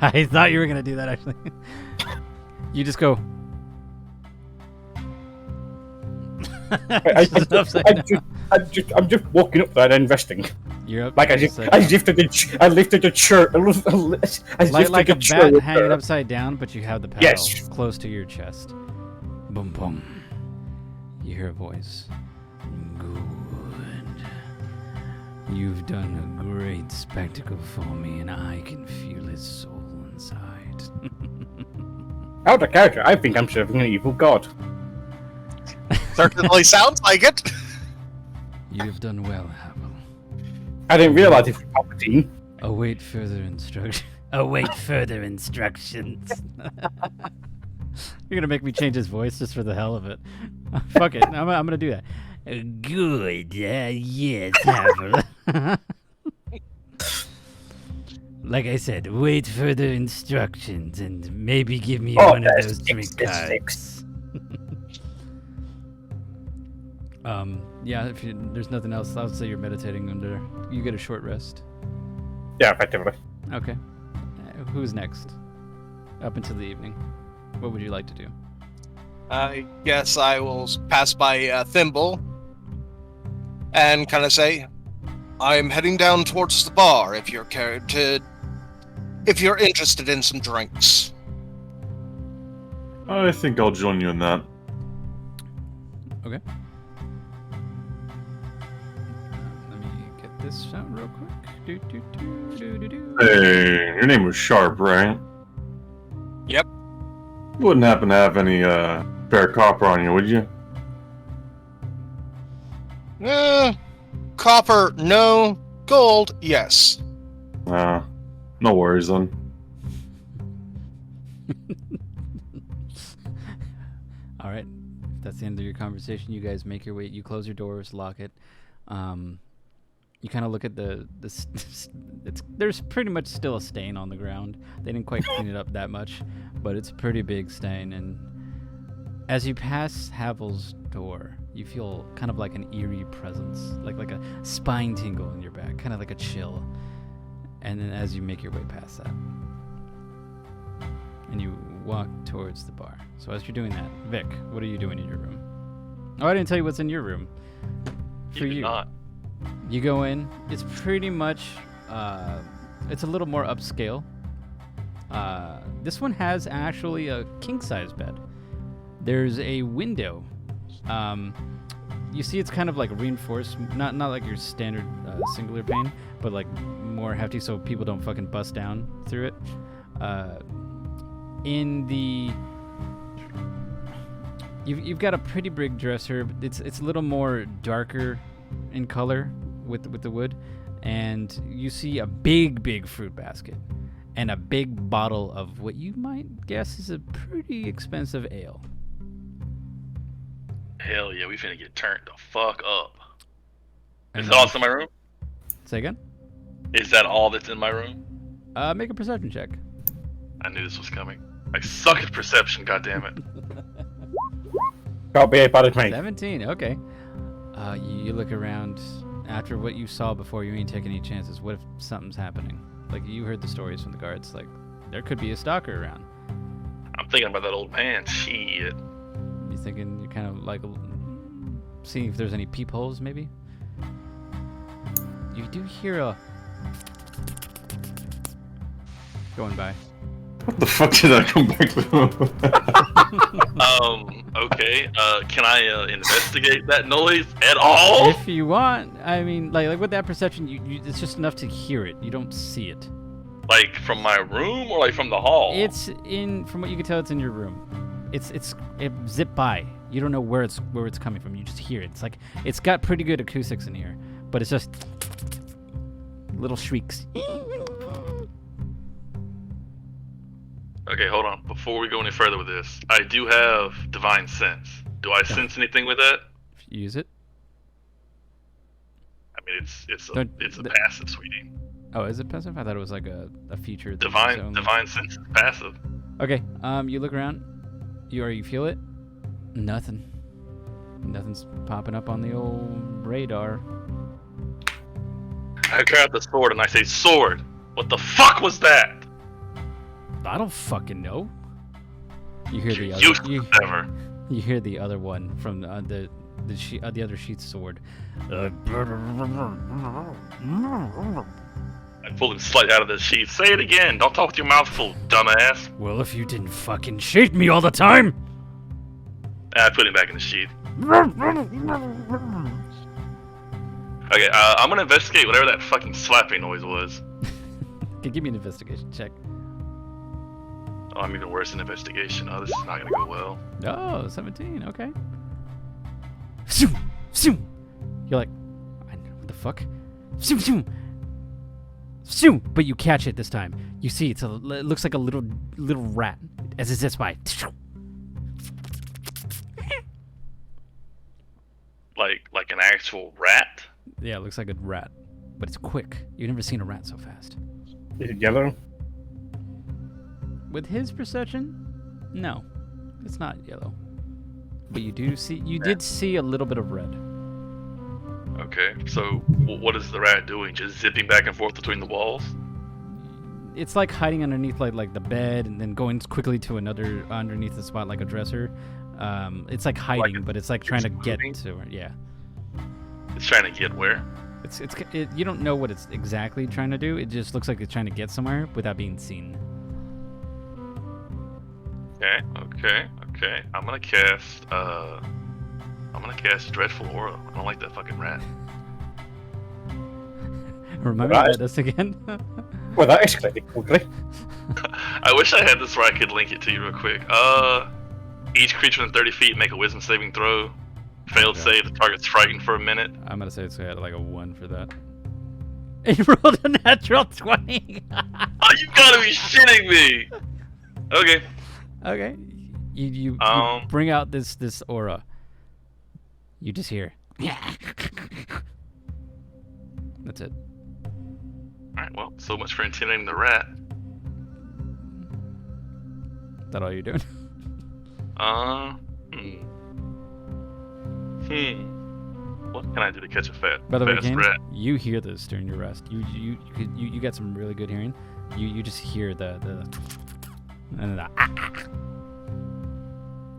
I thought you were gonna do that actually. You just go. I'm just walking up there and resting. You're up. Like I lifted the chair. Like a bat hanging upside down, but you have the paddle Yes. close to your chest. Boom, boom. You hear a voice. Good. You've done a great spectacle for me, and I can feel his soul inside. Out of character, I think I'm serving an evil god. Certainly sounds like it. You've done well, Havel. I didn't realize it was Palpatine. Await further instruction. Await further instructions. You're gonna make me change his voice just for the hell of it. Fuck it. I'm gonna do that. Good. Yes, Havel. Like I said, wait further instructions and maybe give me one of those drink cards. Yeah, if there's nothing else, I would say you're meditating under. You get a short rest. Yeah, effectively. Okay. Who's next? Up until the evening. What would you like to do? I guess I will pass by Thimble and kind of say, I'm heading down towards the bar if you're interested in some drinks. I think I'll join you in that. Okay. Let me get this out real quick. Hey, your name was Sharp, right? Yep. You wouldn't happen to have any spare copper on you, would you? Copper, no. Gold, yes. No worries then. All right. If that's the end of your conversation, you guys make your way. You close your doors, lock it. You kind of look at there's pretty much still a stain on the ground. They didn't quite clean it up that much, but it's a pretty big stain. And as you pass Havel's door, you feel kind of like an eerie presence, like a spine tingle in your back, kind of like a chill. And then as you make your way past that, and you walk towards the bar. So as you're doing that, Vic, what are you doing in your room? Oh, I didn't tell you what's in your room. For you. Not. You go in. It's pretty much, it's a little more upscale. This one has actually a king-size bed. There's a window. You see it's kind of like reinforced, not like your standard singular pane, but like more hefty so people don't fucking bust down through it. You've got a pretty big dresser. It's a little more darker in color with the wood, and you see a big fruit basket and a big bottle of what you might guess is a pretty expensive ale. Hell yeah, we finna get turned the fuck up. Is And that all that's in my room? Say again? Is that all that's in my room? Make a perception check. I knew this was coming. I suck at perception, goddammit. Can't be as bad as me. 17, okay. You look around. After what you saw before, you ain't taking any chances. What if something's happening? Like, you heard the stories from the guards. Like, there could be a stalker around. I'm thinking about that old man. Shit. You thinking you're kind of like seeing if there's any peepholes, maybe? You do hear a going by. What the fuck did I come back to? Okay. Can I investigate that noise at all? If you want, I mean, like with that perception, you it's just enough to hear it. You don't see it. Like from my room or like from the hall? It's in, from what you can tell, it's in your room. It zipped by. You don't know where it's coming from. You just hear it. It's like it's got pretty good acoustics in here, but it's just little shrieks. Okay, hold on. Before we go any further with this, I do have divine sense. Do I sense anything with that? Use it. I mean, it's a The- passive, sweetie. Oh, is it passive? I thought it was like a feature. Divine sense is passive. Okay. You look around. You feel it? Nothing. Nothing's popping up on the old radar. I grab the sword and I say, "Sword, what the fuck was that?" I don't fucking know. You hear the Useless other. ever. You hear the other one from the other sheath's sword. I pull him slightly out of the sheath. Say it again. Don't talk with your mouth full, dumbass. Well, if you didn't fucking shoot me all the time. And I put him back in the sheath. Okay, I'm gonna investigate whatever that fucking slapping noise was. Okay, give me an investigation check. Oh, I'm even worse in investigation. Oh, this is not gonna go well. Oh, 17. Okay. Zoom, zoom. You're like, what the fuck? Zoom, zoom, zoom. But you catch it this time. You see, it looks like a little rat as it zips by. Like an actual rat? Yeah, it looks like a rat, but it's quick. You've never seen a rat so fast. Is it yellow? With his perception, no, it's not yellow. But you did see a little bit of red. Okay, so what is the rat doing? Just zipping back and forth between the walls? It's like hiding underneath like the bed and then going quickly to another underneath the spot like a dresser. It's like hiding, but it's like trying to get to her. Yeah. It's trying to get where? You don't know what it's exactly trying to do. It just looks like it's trying to get somewhere without being seen. Okay. I'm gonna cast Dreadful Aura. I don't like that fucking rat. Remember Right. this again? Well, that escalated quickly. I wish I had this where I could link it to you real quick. Each creature within 30 feet make a wisdom saving throw. Failed save, the target's frightened for a minute. I'm gonna say it's had like a 1 for that. It rolled a natural 20. Oh, you gotta be shitting me! Okay. Okay. You bring out this aura. You just hear. That's it. Alright, well, so much for intimidating the rat. Is that all you're doing? What can I do to catch a By the way, fast Kane, rat? you hear this during your rest. You got some really good hearing. You just hear the and the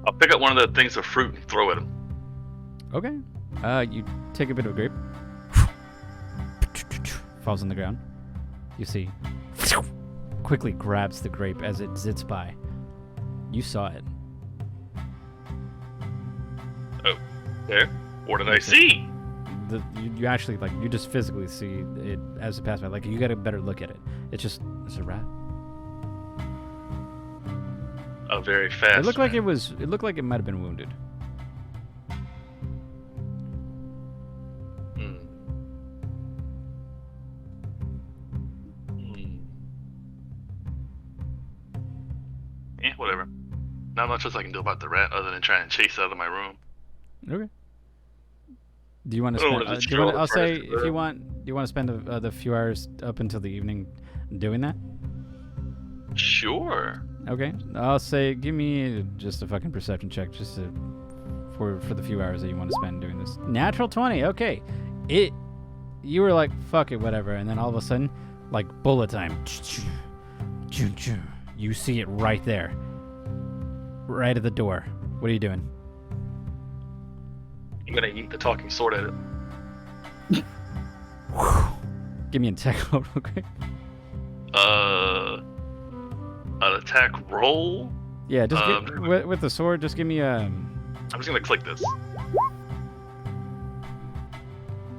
I'll pick up one of the things of fruit and throw at him. Okay. You take a bit of a grape. Falls on the ground. You see. Quickly grabs the grape as it zits by. You saw it. Oh, there. What did I see? You actually you just physically see it as it passed by. Like you got a better look at it. It's a rat. A very fast. It looked like it was. It looked like it might have been wounded. Whatever. Not much else I can do about the rat other than try and chase it out of my room. Okay. Do you want to I don't spend? wanna I'll say destroy it if first. you want. Do you want to spend the few hours up until the evening doing that? Sure. Okay. I'll say give me just a fucking perception check, just for the few hours that you want to spend doing this. Natural 20. Okay. You were like fuck it, whatever, and then all of a sudden, like bullet time. You see it right there, right at the door. What are you doing? I'm gonna eat the talking sword at it. Give me an attack roll real quick. An attack roll? Yeah, just with the sword. Just give me a. I'm just gonna click this.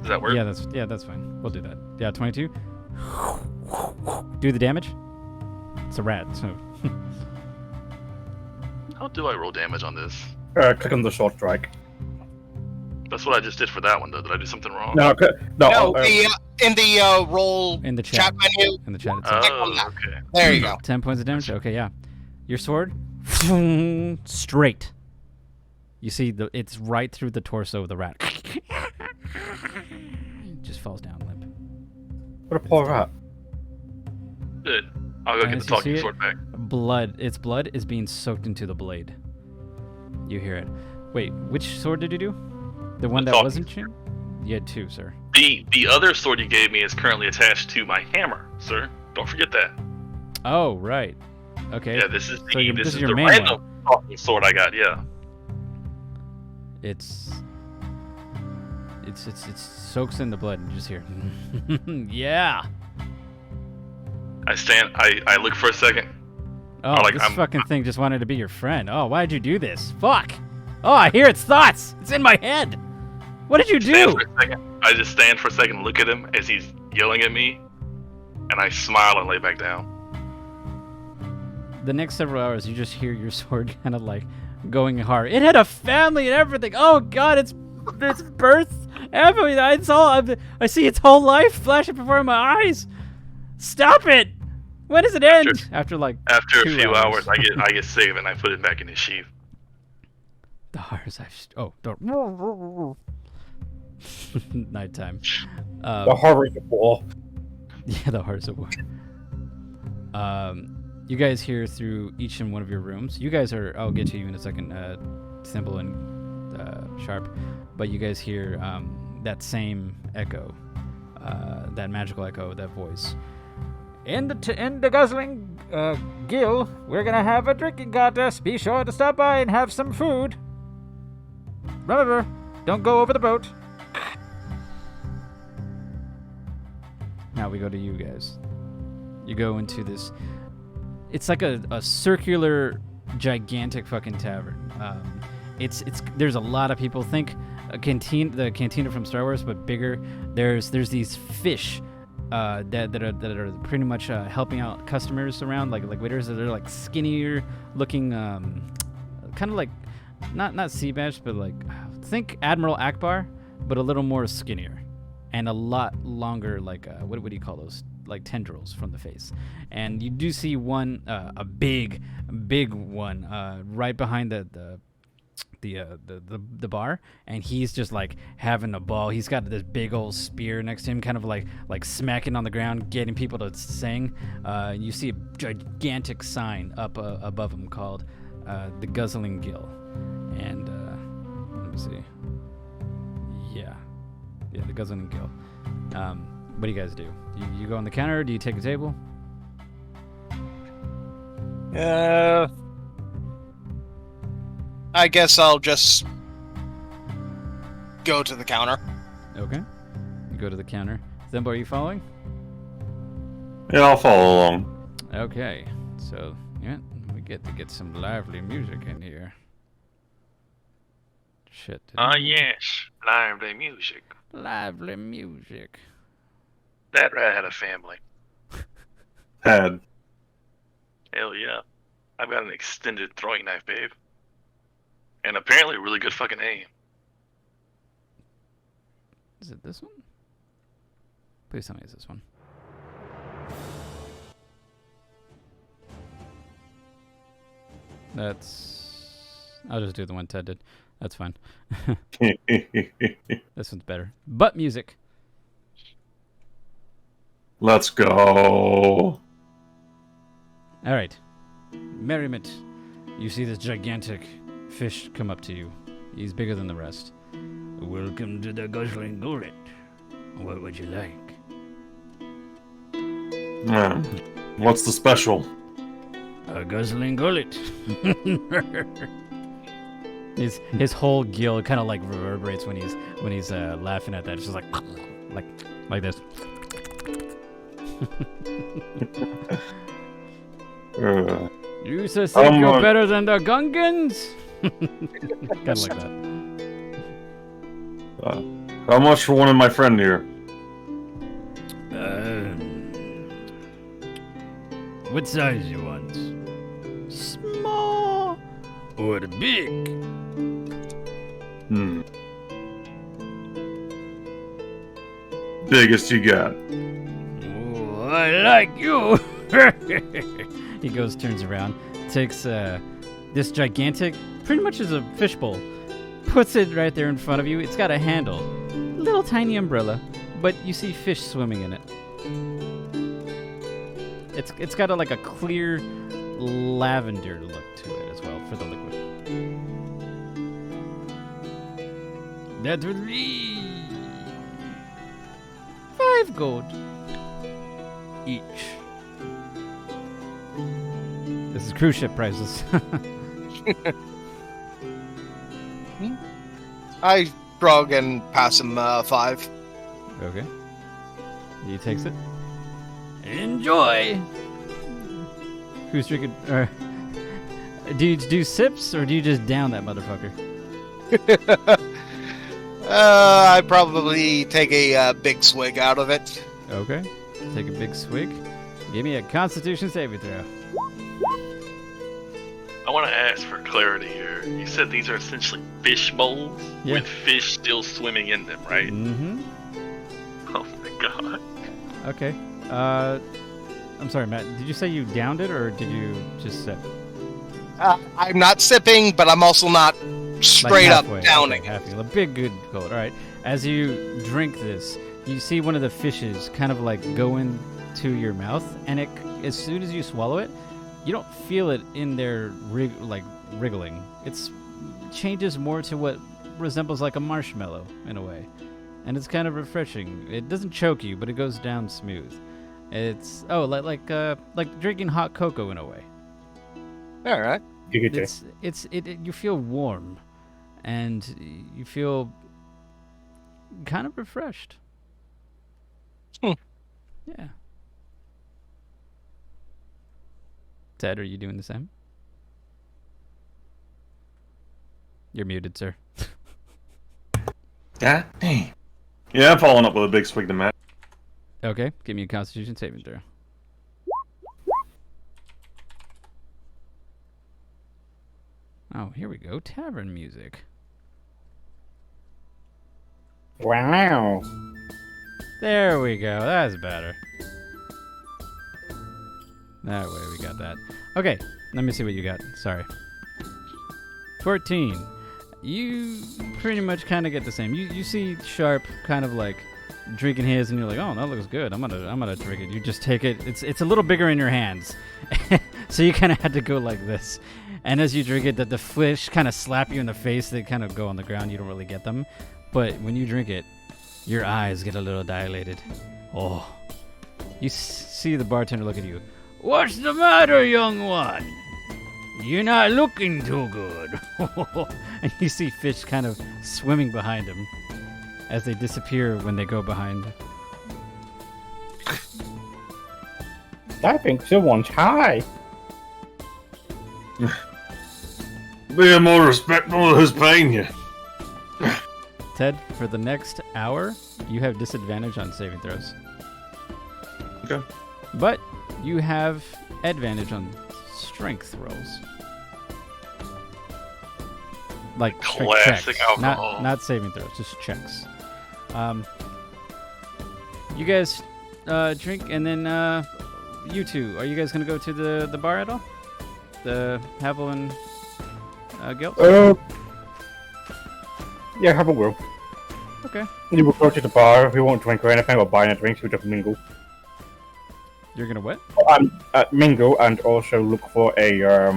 Does that work? Yeah, that's fine. We'll do that. Yeah, 22. Do the damage. It's a rat, so. How do I roll damage on this? Click on the sword strike. That's what I just did for that one, though. Did I do something wrong? No, No, in the roll In the chat menu. In the chat itself. Oh, okay. There you go. 10 points of damage. Okay, yeah. Your sword, straight. You see, it's right through the torso of the rat. Just falls down limp. What a poor rat. Good. I'll go get the As you see talking it, sword back. Its blood is being soaked into the blade. You hear it. Wait, which sword did you do? The one that talking wasn't chained? You had two, sir. The other sword you gave me is currently attached to my hammer, sir. Don't forget that. Oh, right. Okay. Yeah, this is So this is the your main random talking sword I got. Yeah. It soaks in the blood and you just hear. Yeah. I look for a second. Oh, like, this I'm- fucking thing just wanted to be your friend. Oh, why'd you do this? Fuck. Oh, I hear its thoughts. It's in my head. What did you Stand do? for a second. I just stand for a second and look at him as he's yelling at me, and I smile and lay back down. The next several hours, you just hear your sword kind of like going hard. It had a family and everything. Oh God, its birth, everything. I see its whole life flashing before my eyes. Stop it! When does it end? After After a 2 few hours, I get sick and I put it back in his sheath. The horrors don't. Nighttime. The horrors of war. Yeah, the horrors of war. You guys hear through each and one of your rooms. You guys are. I'll get to you in a second. Simple and sharp, but you guys hear that same echo, that magical echo, that voice. In the guzzling gill, we're gonna have a drinking contest. Be sure to stop by and have some food. Remember, don't go over the boat. Now we go to you guys. You go into this. It's like a circular, gigantic fucking tavern. It's there's a lot of people. Think the cantina from Star Wars, but bigger. There's these fish that are pretty much helping out customers around, like waiters. They're like skinnier looking, kind of like not sea bass, but like think Admiral Akbar, but a little more skinnier and a lot longer. Like what do you call those like tendrils from the face, and you do see one, a big one, right behind the bar, and he's just like having a ball. He's got this big old spear next to him, kind of like smacking on the ground, getting people to sing. You see a gigantic sign up above him called the Guzzling Gill, and let me see. Yeah, the Guzzling Gill. What do you guys do? You go on the counter, or do you take a table? I guess I'll just go to the counter. Okay. You go to the counter. Thimble, are you following? Yeah, I'll follow along. Okay. So, yeah, we get to get some lively music in here. Shit. Yes. Lively music. Lively music. That rat had a family. Had. Hell yeah. I've got an extended throwing knife, babe. And apparently a really good fucking aim. Is it this one? Please tell me it's this one. I'll just do the one Ted did. That's fine. This one's better. Butt music. Let's go. All right. Merriment. You see this gigantic fish come up to you. He's bigger than the rest. Welcome to the Guzzling Gullet. What would you like? What's the special? A Guzzling Gullet. His whole gill kind of like reverberates when he's laughing at that. It's just like this. You think you're better than the Gungans? Kind of like that. How much for one of my friend here? What size you want? Small or the big? Biggest you got. Oh, I like you. He goes, turns around, takes this gigantic, pretty much as a fishbowl, puts it right there in front of you. It's got a handle, little tiny umbrella, but you see fish swimming in it. It's got like a clear lavender look to it as well for the liquid. That would be 5 gold each. This is cruise ship prices. I shrug and pass him 5. Okay. He takes it. Enjoy! Who's drinking? Do you do sips or do you just down that motherfucker? I probably take a big swig out of it. Okay. Take a big swig. Give me a Constitution saving throw. I want to ask for clarity here. You said these are essentially fish bowls with fish still swimming in them, right? Mm-hmm. Oh my god. Okay. I'm sorry, Matt. Did you say you downed it or did you just sip? I'm not sipping, but I'm also not straight up downing. Okay, halfway. A big good cold. All right. As you drink this, you see one of the fishes kind of like go into your mouth, and it, as soon as you swallow it, you don't feel it in there wriggling. It changes more to what resembles like a marshmallow in a way, and it's kind of refreshing. It doesn't choke you, but it goes down smooth. It's like drinking hot cocoa in a way. All right. You feel warm, and you feel kind of refreshed. Yeah. Ted, are you doing the same? You're muted, sir. Yeah. Yeah, I'm following up with a big swig to Matt. Okay, give me a Constitution saving throw. Oh, here we go. Tavern music. Wow. There we go. That's better. That way we got that. Okay, let me see what you got. Sorry. 14. You pretty much kind of get the same. You see Sharp kind of like drinking his, and you're like, oh, that looks good. I'm gonna drink it. You just take it. It's a little bigger in your hands, so you kind of had to go like this. And as you drink it, the fish kind of slap you in the face. They kind of go on the ground. You don't really get them, but when you drink it, your eyes get a little dilated. Oh, you see the bartender look at you. What's the matter, young one? You're not looking too good. And you see fish kind of swimming behind him as they disappear when they go behind. I think someone's high. Be more respectful of who's paying you. Ted, for the next hour, you have disadvantage on saving throws. Okay. But you have advantage on strength rolls. Like Classic checks. alcohol. Not saving throws, just checks. You guys drink, and then you two, are you guys gonna go to the bar at all? The Havel and Guilt? Yeah, have a whirl. Okay. You will go to the bar. We won't drink or anything or buy any drinks. We just mingle. You're gonna what? Mingle and also look for a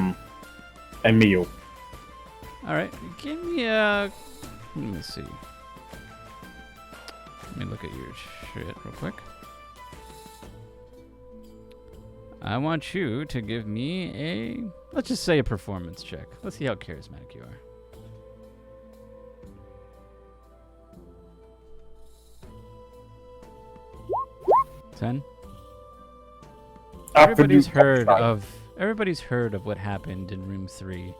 meal. All right, give me a. Let me see. Let me look at your shit real quick. I want you to give me a, let's just say a performance check. Let's see how charismatic you are. Ten. Everybody's heard of what happened in room 3,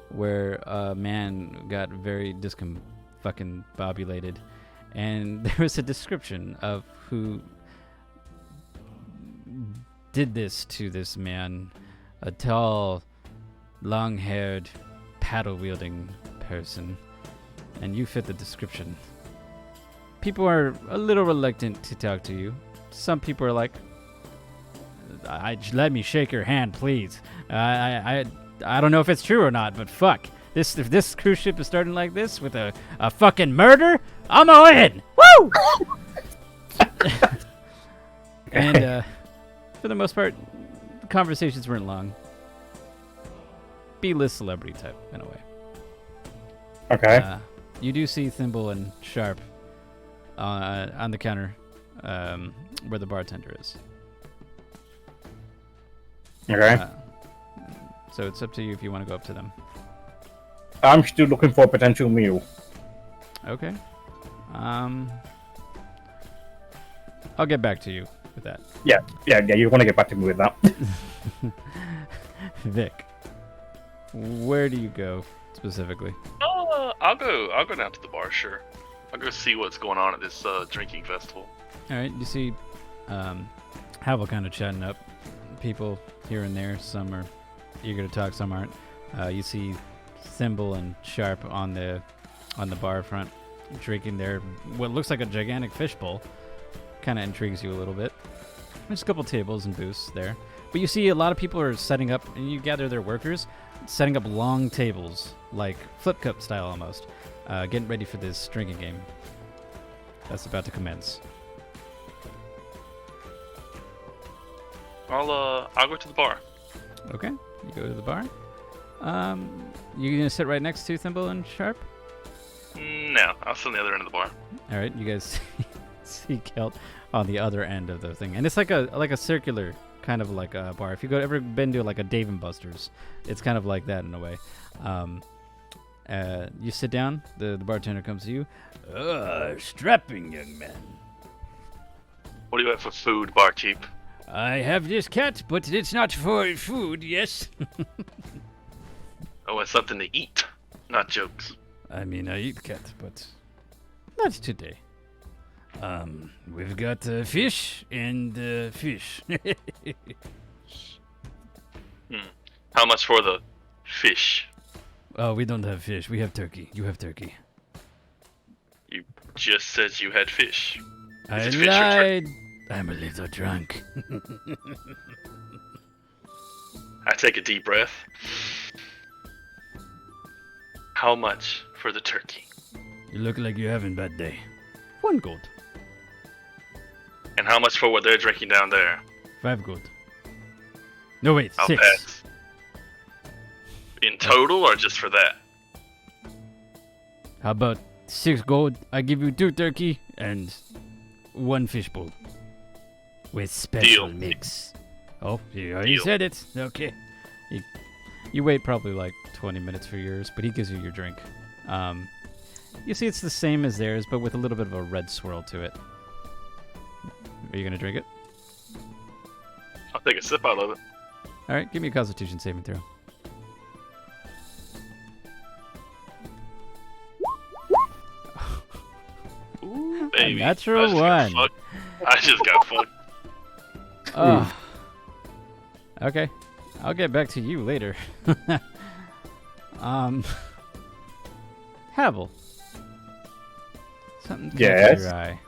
where a man got very fucking bobulated, and there was a description of who did this to this man, a tall, long-haired, paddle-wielding person, and you fit the description. People are a little reluctant to talk to you. Some people are like, let me shake your hand, please. I don't know if it's true or not, but fuck. If this cruise ship is starting like this with a fucking murder, I'm all in. Woo! And for the most part, the conversations weren't long. B-list celebrity type, in a way. Okay. You do see Thimble and Sharp on the counter where the bartender is. Okay. So it's up to you if you want to go up to them. I'm still looking for a potential meal. Okay. I'll get back to you with that. Yeah, you want to get back to me with that. Vic, where do you go specifically? I'll go down to the bar, sure. I'll go see what's going on at this drinking festival. All right, you see Havel kind of chatting up. People here and there. Some are eager to talk, some aren't. You see Thimble and Sharp on the bar front drinking their what looks like a gigantic fishbowl. Kind of intrigues you a little bit. There's a couple tables and booths there. But you see a lot of people are setting up, and you gather their workers, setting up long tables, like flip cup style almost, getting ready for this drinking game that's about to commence. I'll go to the bar. Okay, you go to the bar. You gonna sit right next to Thimble and Sharp? No, I'll sit on the other end of the bar. All right, you guys see Kelt on the other end of the thing, and it's like a circular kind of like a bar. If you ever been to like a Dave and Buster's, it's kind of like that in a way. You sit down. The bartender comes to you. Strapping young man. What do you have for food, barkeep? I have this cat, but it's not for food. Yes. I want something to eat, not jokes. I mean, I eat cat, but not today. We've got fish and fish. How much for the fish? Oh, we don't have fish. We have turkey. You have turkey. You just said you had fish. I Is it fish or lied. I'm a little drunk. I take a deep breath. How much for the turkey? You look like you're having a bad day. 1 gold. And how much for what they're drinking down there? 5 gold. No, wait, I'll 6. pass. In total, or just for that? How about 6 gold? I give you 2 turkey and 1 fishbowl. With special Deal. mix. Oh, you already Deal. said it. Okay. You wait probably like 20 minutes for yours, but he gives you your drink. You see it's the same as theirs, but with a little bit of a red swirl to it. Are you going to drink it? I'll take a sip out of it. Alright, give me a constitution saving throw. Ooh, baby. natural one. I just got fucked. Oh. Okay. I'll get back to you later. Havel. Something catches Yes? your eye.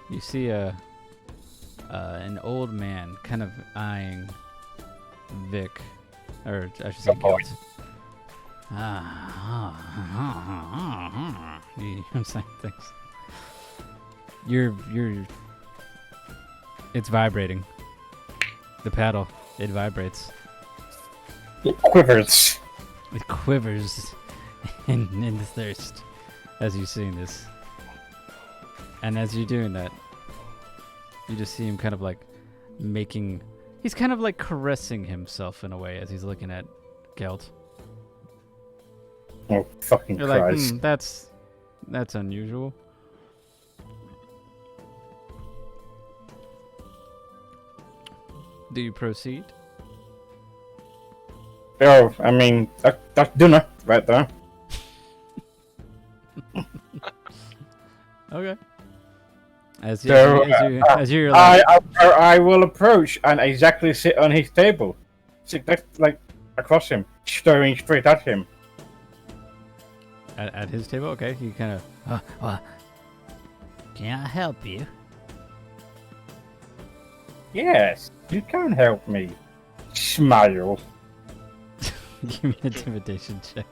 You see an old man kind of eyeing Vic, or I should say Oh, boy. Gelt. I'm saying things. You're. It's vibrating. The paddle, it vibrates. It quivers. It quivers in thirst as you're seeing this. And as you're doing that, you just see him kind of like he's kind of like caressing himself in a way as he's looking at Gelt. Oh, fucking You're like, Christ. that's unusual. Do you proceed? Oh, I mean, that's dinner right there. Okay. As So, you're like, I will approach and exactly sit on his table. Sit like across him, staring straight at him. at his table, okay. You kind of, can I help you? Yes, you can help me. Smile. Give me an intimidation check.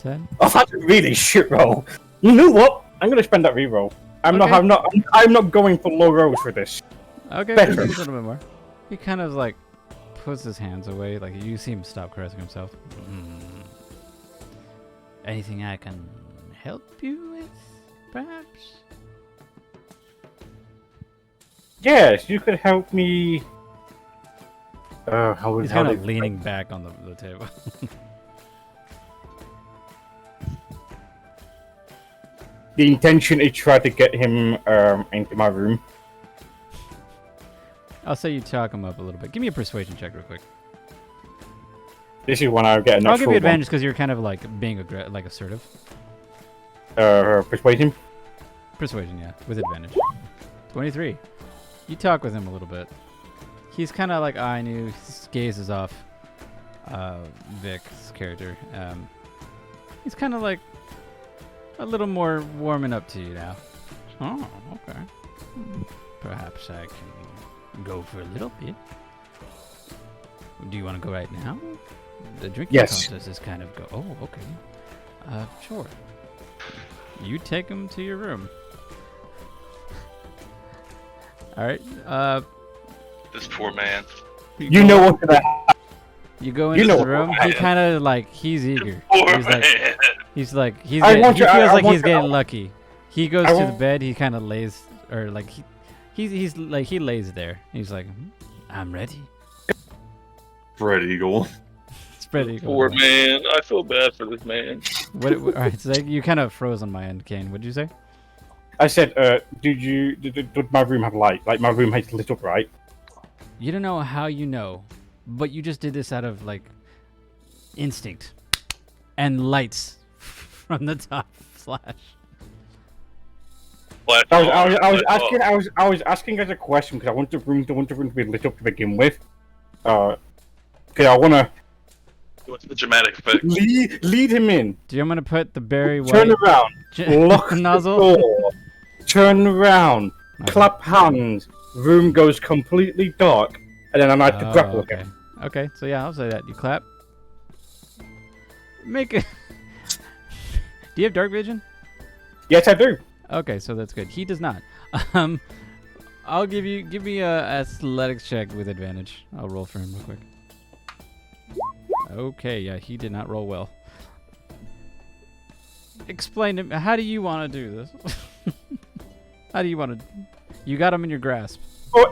10. Oh, that's a really shit roll. You know what? I'm gonna spend that reroll. I'm not going for low rolls for this. Okay, Better. just a little bit more. He kind of like puts his hands away, like you see him stop caressing himself. Anything I can help you with, perhaps? Yes, you could help me. How He's how kind do- of leaning back on the table. The intention is try to get him into my room. I'll say you talk him up a little bit. Give me a persuasion check real quick. This is when I get a I'll natural give you advantage because you're kind of like being like assertive. Persuade him. Persuasion, yeah, with advantage. 23. You talk with him a little bit. He's kind of like eyeing you. His gaze is off Vic's character. He's kind of like a little more warming up to you now. Oh, okay. Perhaps I can go for a little bit. Do you want to go right now? The drinking Yes. contest is kind of go. Oh, okay. Sure. You take him to your room. All right. This poor man. You know what to do. You go You into know the what room. He kind of like he's eager. Poor He's like man. he's like he's I get- want he you- feels I like want he's you- getting lucky. He goes I to the want- bed. He kind of lays or like he's like he lays there. He's like, I'm ready. Red Eagle. Spread eagle. Poor man. I feel bad for this man. All right, so you kind of froze on my end, Kane. What did you say? I said, did my room have light? Like my room has lit up, right? You don't know how you know, but you just did this out of like instinct and lights from the top flash. Flash I on, was flash asking, off. I was asking as a question because I want the room to be lit up to begin with. Because I want to What's the dramatic effect? lead him in. Do you want me to put the berry white Turn around. Lock the nozzle? door. Turn around. Okay. Clap hands. room goes completely dark, and then I like to grapple okay. again. Okay, so yeah, I'll say that. You clap. Make it. Do you have dark vision? Yes, I do. Okay, so that's good. He does not. I'll give me a athletics check with advantage. I'll roll for him real quick. Okay, yeah, he did not roll well. Explain to me, how do you want to do this? How do you want to? You got him in your grasp. For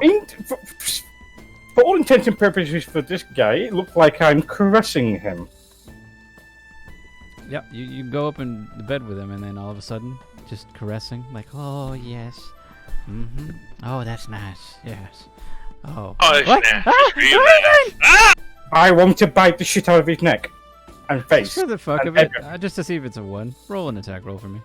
all intents and purposes for this guy, it looks like I'm caressing him. Yep, you go up in the bed with him, and then all of a sudden, just caressing, like, oh yes, mm-hmm. Oh, that's nice, yes. Oh. Oh, it's What? nasty. Ah! It's really nasty. I want to bite the shit out of his neck and face. For the fuck and of it, everything. just to see if it's a 1. Roll an attack roll for me.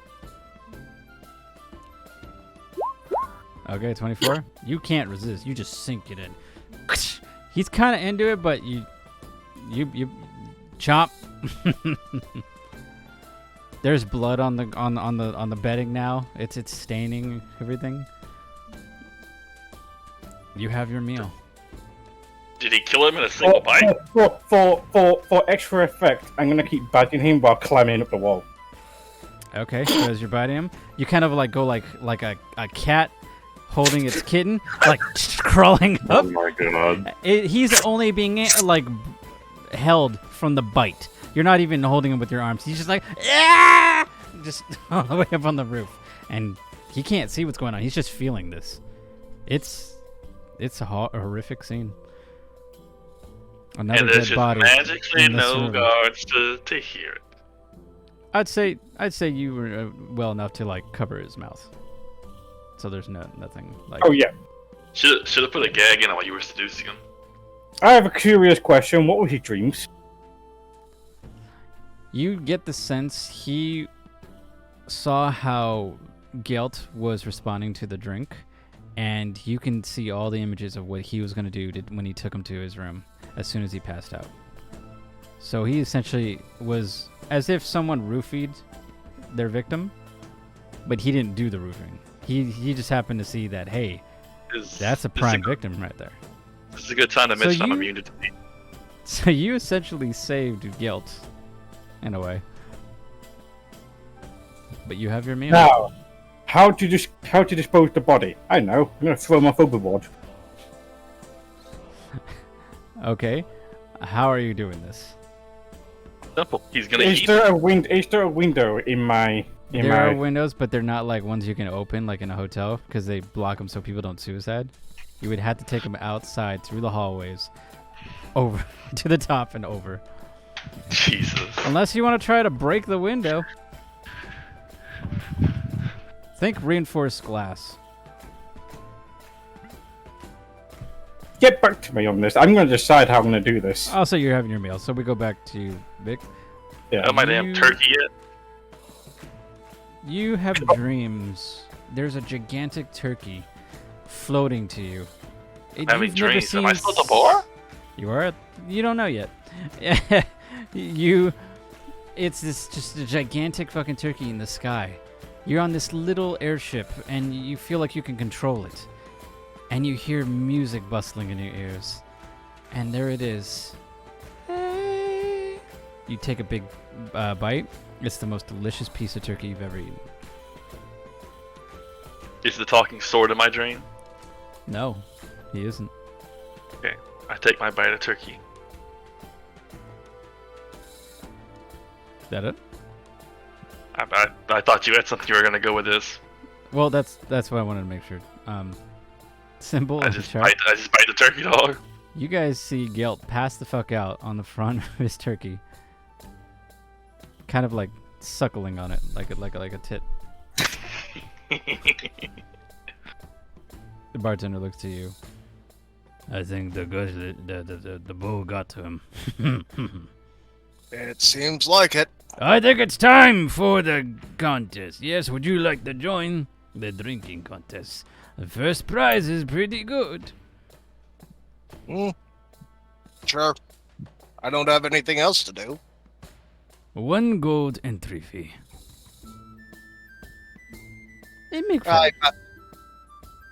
Okay, 24. You can't resist. You just sink it in. He's kind of into it, but you chomp. There's blood on the bedding now. It's staining everything. You have your meal. Did he kill him in a single bite? For extra effect, I'm gonna keep biting him while climbing up the wall. Okay, so as you're biting him, you kind of like go like a cat holding its kitten, like crawling Oh up. my god. He's only being like held from the bite. You're not even holding him with your arms. He's just like, ah! Just all the way up on the roof, and he can't see what's going on. He's just feeling this. It's a horrific scene. Another And there's dead just body. magically in the no server. guards to hear it. I'd say you were well enough to like cover his mouth, so there's nothing like. Oh yeah. Should have put a gag in on while you were seducing him. I have a curious question. What were his dreams? You get the sense he saw how Gelt was responding to the drink, and you can see all the images of what he was going to do when he took him to his room as soon as he passed out. So he essentially was as if someone roofied their victim, but he didn't do the roofing. He just happened to see that, hey, that's a prime victim right there. This is a good time to So mention I'm you- immune to defeat. So you essentially saved Gelt, in a way. But you have your meal. Now, how to dispose the body? I know. I'm gonna throw him off overboard. Okay. How are you doing this? Simple. He's gonna Is eat. there a window in my? There are windows, but they're not like ones you can open like in a hotel because they block them so people don't suicide. You would have to take them outside through the hallways, over to the top and over. Jesus. Unless you want to try to break the window. Think reinforced glass. Get back to me on this. I'm gonna decide how I'm gonna do this. Also, you're having your meal, so we go back to you, Vic. Yeah. Got my damn turkey yet? You have dreams. There's a gigantic turkey floating to you. I'm having You've never dreams. Am I seen still at the bar? You are. You don't know yet. It's just a gigantic fucking turkey in the sky. You're on this little airship, and you feel like you can control it. And you hear music bustling in your ears. And there it is. Hey. You take a big bite. It's the most delicious piece of turkey you've ever eaten. Is the talking sword in my dream? No, he isn't. Okay. I take my bite of turkey. Is that it? I thought you had something you were gonna go with this. Well, that's what I wanted to make sure. Simple. I and just sharp. bite the turkey dog. You guys see Gelt pass the fuck out on the front of his turkey, kind of like suckling on it, like a tit. The bartender looks to you. I think the bull got to him. It seems like it. I think it's time for the contest. Yes, would you like to join the drinking contest? The first prize is pretty good. Sure. I don't have anything else to do. 1 gold entry fee. Hey, make I,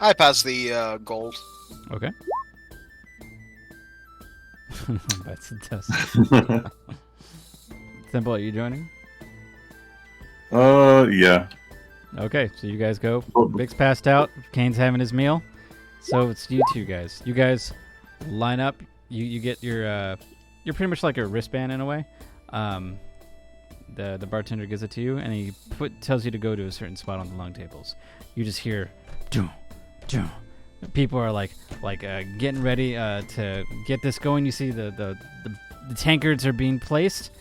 I pass the gold. Okay. That's a dust. Thimble, are you joining? Yeah. Okay, so you guys go. Vic's passed out. Kane's having his meal. So it's you two guys. You guys line up. You get your you're pretty much like a wristband in a way. The bartender gives it to you, and he tells you to go to a certain spot on the long tables. You just hear, doom, doom. People are like getting ready to get this going. You see the tankards are being placed.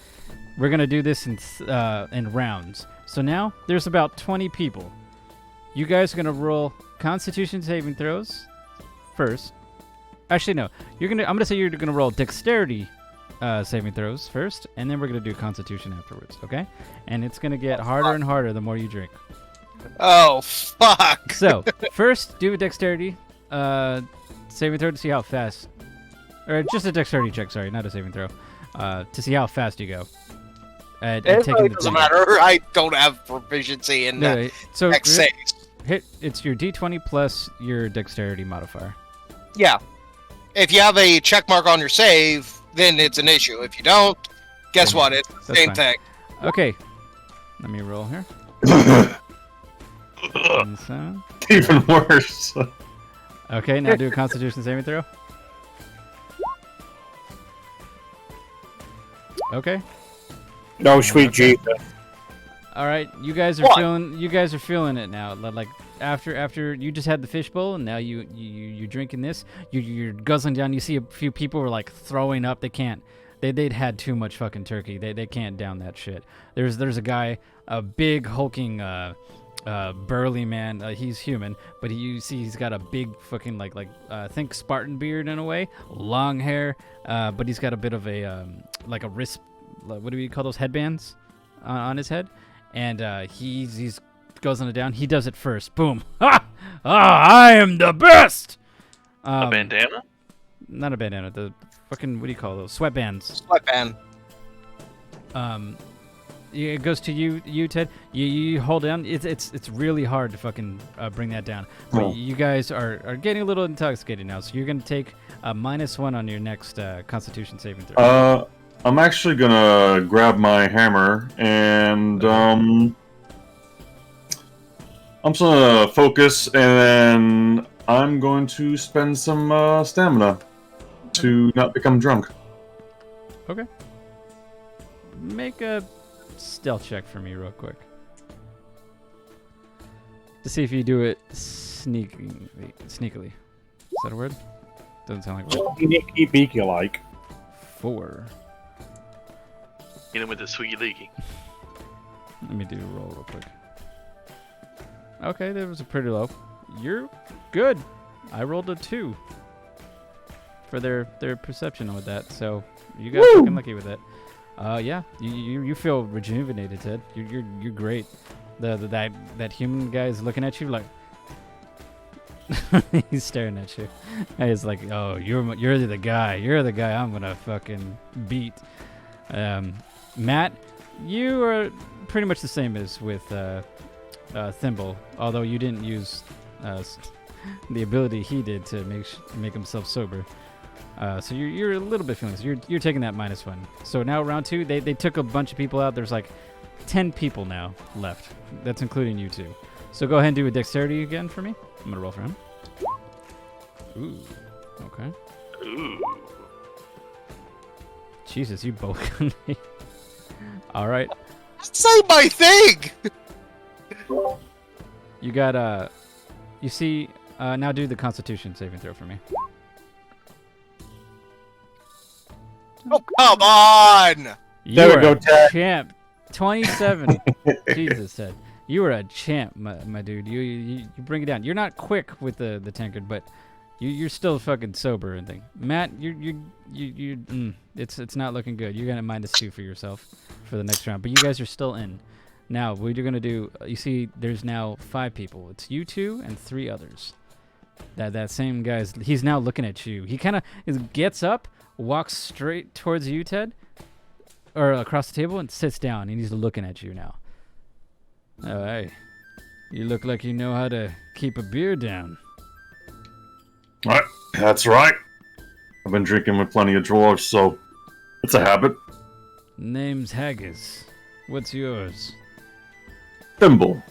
We're gonna do this in rounds. So now there's about 20 people. You guys are gonna roll Constitution saving throws first. Actually, no. I'm gonna say you're gonna roll Dexterity saving throws first, and then we're gonna do Constitution afterwards. Okay? And it's gonna get harder and harder the more you drink. Oh, fuck! So first, do a Dexterity saving throw to see how fast, or just a Dexterity check. Sorry, not a saving throw. To see how fast you go. It really doesn't matter. I don't have proficiency in so X saves. It's your D20 plus your Dexterity modifier. Yeah. If you have a check mark on your save, then it's an issue. If you don't, guess what? It's the same thing. Okay. Let me roll here. So. Even worse. Okay, now do a Constitution saving throw. Okay. No, sweet Jesus. All right, you guys are feeling it now. Like after you just had the fishbowl, and now you're drinking this. You're guzzling down. You see a few people were like throwing up. They can't. They'd had too much fucking turkey. They can't down that shit. There's a guy, a big hulking burly man. He's human, but you see he's got a big fucking like I think Spartan beard in a way, long hair. But he's got a bit of a like a wrist. What do we call those headbands on his head? And he's guzzling it down. He does it first. Boom. Ha! I am the best. A bandana? Not a bandana. The fucking, what do you call those? Sweatbands. Sweatband. It goes to you, Ted. You hold down. It's really hard to fucking bring that down. But you guys are getting a little intoxicated now, so you're gonna take a -1 on your next Constitution saving throw. I'm actually gonna grab my hammer and I'm just gonna focus, and then I'm going to spend some stamina to not become drunk. Okay. Make a stealth check for me real quick. To see if you do it sneakily. Is that a word? Doesn't sound like a word. Sneaky beaky like. 4. Hit him with the sweet leaky. Let me do a roll real quick. Okay, that was a pretty low. You're good. I rolled a 2 for their perception with that, so you got fucking lucky with that. Yeah, you feel rejuvenated, Ted. You're great. That human guy is looking at you like he's staring at you. And he's like, oh, you're the guy. You're the guy I'm gonna fucking beat. Matt, you are pretty much the same as with Thimble, although you didn't use the ability he did to make himself sober. So you're a little bit feeling. So you're taking that -1. So now round 2, they took a bunch of people out. There's like 10 people now left. That's including you two. So go ahead and do a dexterity again for me. I'm gonna roll for him. Ooh. Okay. Ooh. Jesus, you both got me. All right. Say my thing! You got you see now do the Constitution saving throw for me. Oh, come on! There we go, Ted. Champ. 27. Jesus, Ted. You are a champ, my dude. You bring it down. You're not quick with the tankard, but you're still fucking sober and thing. Matt, it's not looking good. You're gonna -2 for yourself for the next round, but you guys are still in. Now, what you're gonna do? You see, there's now 5 people. It's you 2 and 3 others. That same guy's. He's now looking at you. He kind of gets up, walks straight towards you, Ted, or across the table, and sits down. And he's looking at you now. Oh, hey, you look like you know how to keep a beer down. Right, that's right. I've been drinking with plenty of dwarves, so it's a habit. Name's Haggis. What's yours? Thimble.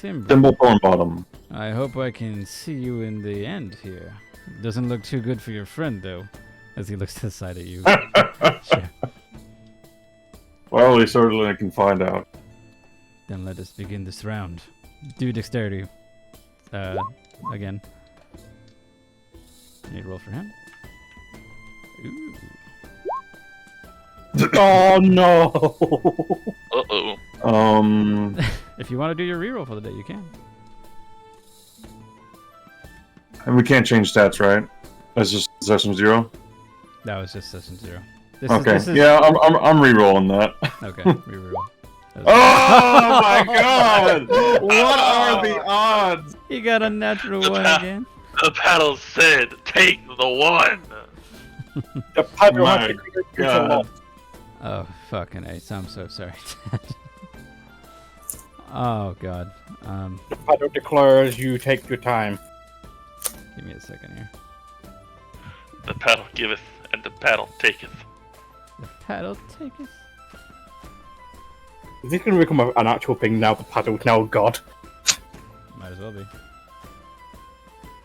Thimble. Thimble Thornbottom. I hope I can see you in the end here. Doesn't look too good for your friend, though, as he looks to the side at you. Sure. Well, we certainly can find out. Then let us begin this round. Do dexterity. Again. Need to roll for him. Ooh. Oh no! Uh-oh. If you want to do your reroll for the day, you can. And we can't change stats, right? That's just session 0. That was just session 0. Okay. This is, Yeah, I'm re-rolling that. Okay, reroll. Oh my god! What are the odds? He got a natural The one pa- again. The paddle said, take the one. The paddle My has to create a God. lot. Oh, fucking ace. I'm so sorry. Oh, God. The paddle declares you take your time. Give me a second here. The paddle giveth, and the paddle taketh. The paddle take it. Is this going to become an actual thing now? The paddle's now God. Might as well be. I'm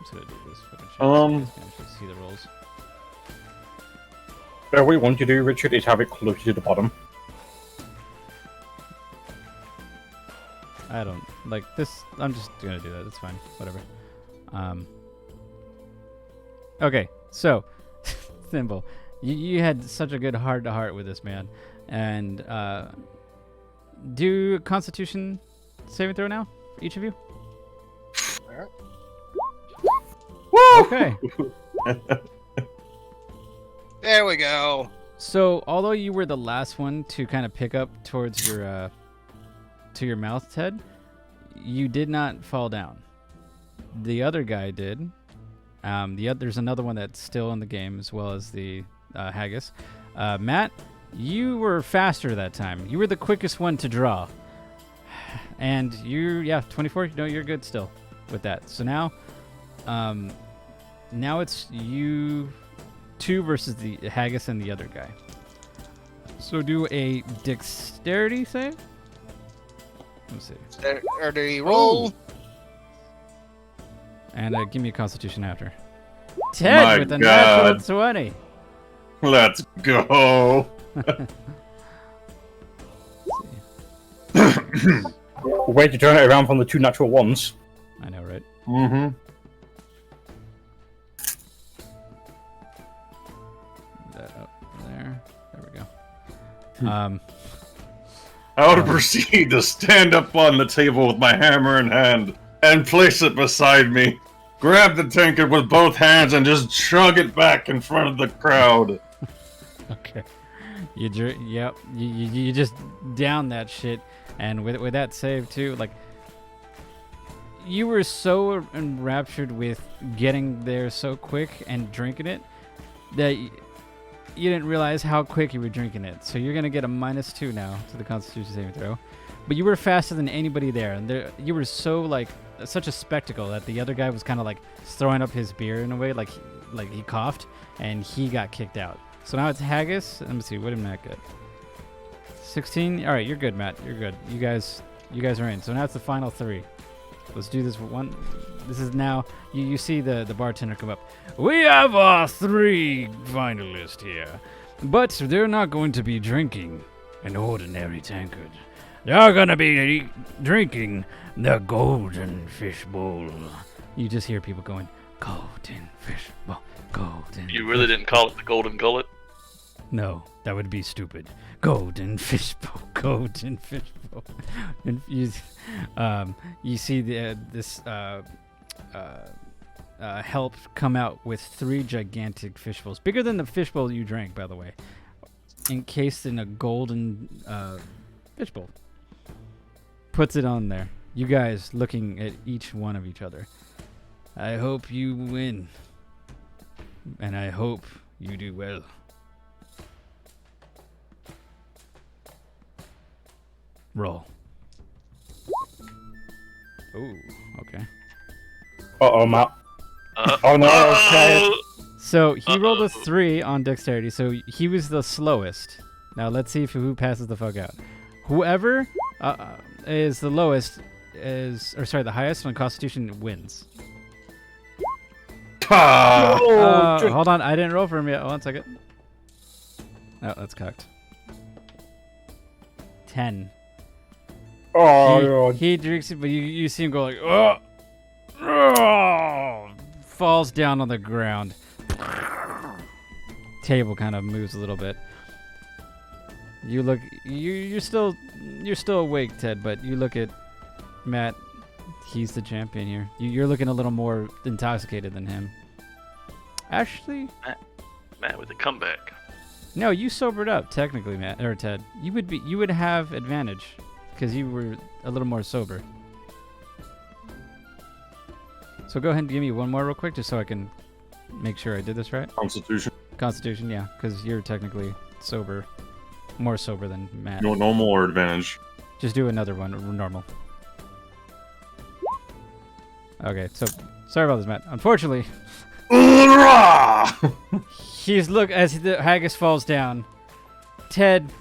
just gonna do this fucking shit. Um. Just gonna actually see the rolls. What we want to do, Richard, is have it close to the bottom. I don't like this. I'm just gonna do that. It's fine. Whatever. Okay, so Thimble, you had such a good heart to heart with this man, and do Constitution saving throw now, each of you. Alright. Okay. There we go. So, although you were the last one to kind of pick up towards your to your mouth, Ted, you did not fall down. The other guy did. There's another one that's still in the game, as well as the Haggis. Matt, you were faster that time. You were the quickest one to draw. And 24. No, you're good still with that. So now it's you two versus the Haggis and the other guy. So do a dexterity save. Let's see. Dexterity roll. And give me a Constitution after. 10 My with a God. natural 20. Let's go. Way to turn it around from the 2 natural ones. I know, right? Mm-hmm. That up there. There we go. I would proceed to stand up on the table with my hammer in hand and place it beside me. Grab the tankard with both hands and just chug it back in front of the crowd. Okay. You just down that shit, and with that save too, like you were so enraptured with getting there so quick and drinking it that you didn't realize how quick you were drinking it. So you're gonna get a -2 now to the Constitution saving throw. But you were faster than anybody there, and you were so like such a spectacle that the other guy was kind of like throwing up his beer in a way, like he coughed and he got kicked out. So now it's Haggis. Let me see, what did Matt get? 16. All right, you're good, Matt. You're good. You guys are in. So now it's the final 3. Let's do this one. This is now you see the bartender come up. We have our 3 finalists here, but they're not going to be drinking an ordinary tankard. They're gonna be drinking the golden fishbowl. You just hear people going, golden fishbowl, golden. You really didn't call it the golden gullet? No, that would be stupid. Golden fishbowl, golden fishbowl. And you see this help come out with 3 gigantic fishbowls, bigger than the fishbowl you drank, by the way, encased in a golden fishbowl. Puts it on there. You guys looking at each one of each other. I hope you win. And I hope you do well. Roll. Oh, okay. Uh-oh, Matt. Oh no, okay. So he rolled a 3 on dexterity, so he was the slowest. Now let's see who passes the fuck out. Whoever is the lowest the highest on Constitution wins. Hold on, I didn't roll for him yet. 1 second. Oh, that's cocked. 10. Oh, He drinks it, but you see him go like, oh, oh, falls down on the ground. Table kind of moves a little bit. You look, you're still awake, Ted, but you look at Matt. He's the champion here. You're looking a little more intoxicated than him. Actually, Matt with a comeback. no, you sobered up technically, Matt or Ted. You would have advantage because you were a little more sober. So go ahead and give me one more real quick, just so I can make sure I did this right. Constitution. Constitution, yeah, because you're technically sober, more sober than Matt. You want normal or advantage? Just do another one, normal. Okay, so sorry about this, Matt. Unfortunately, he's as the haggis falls down. Thimble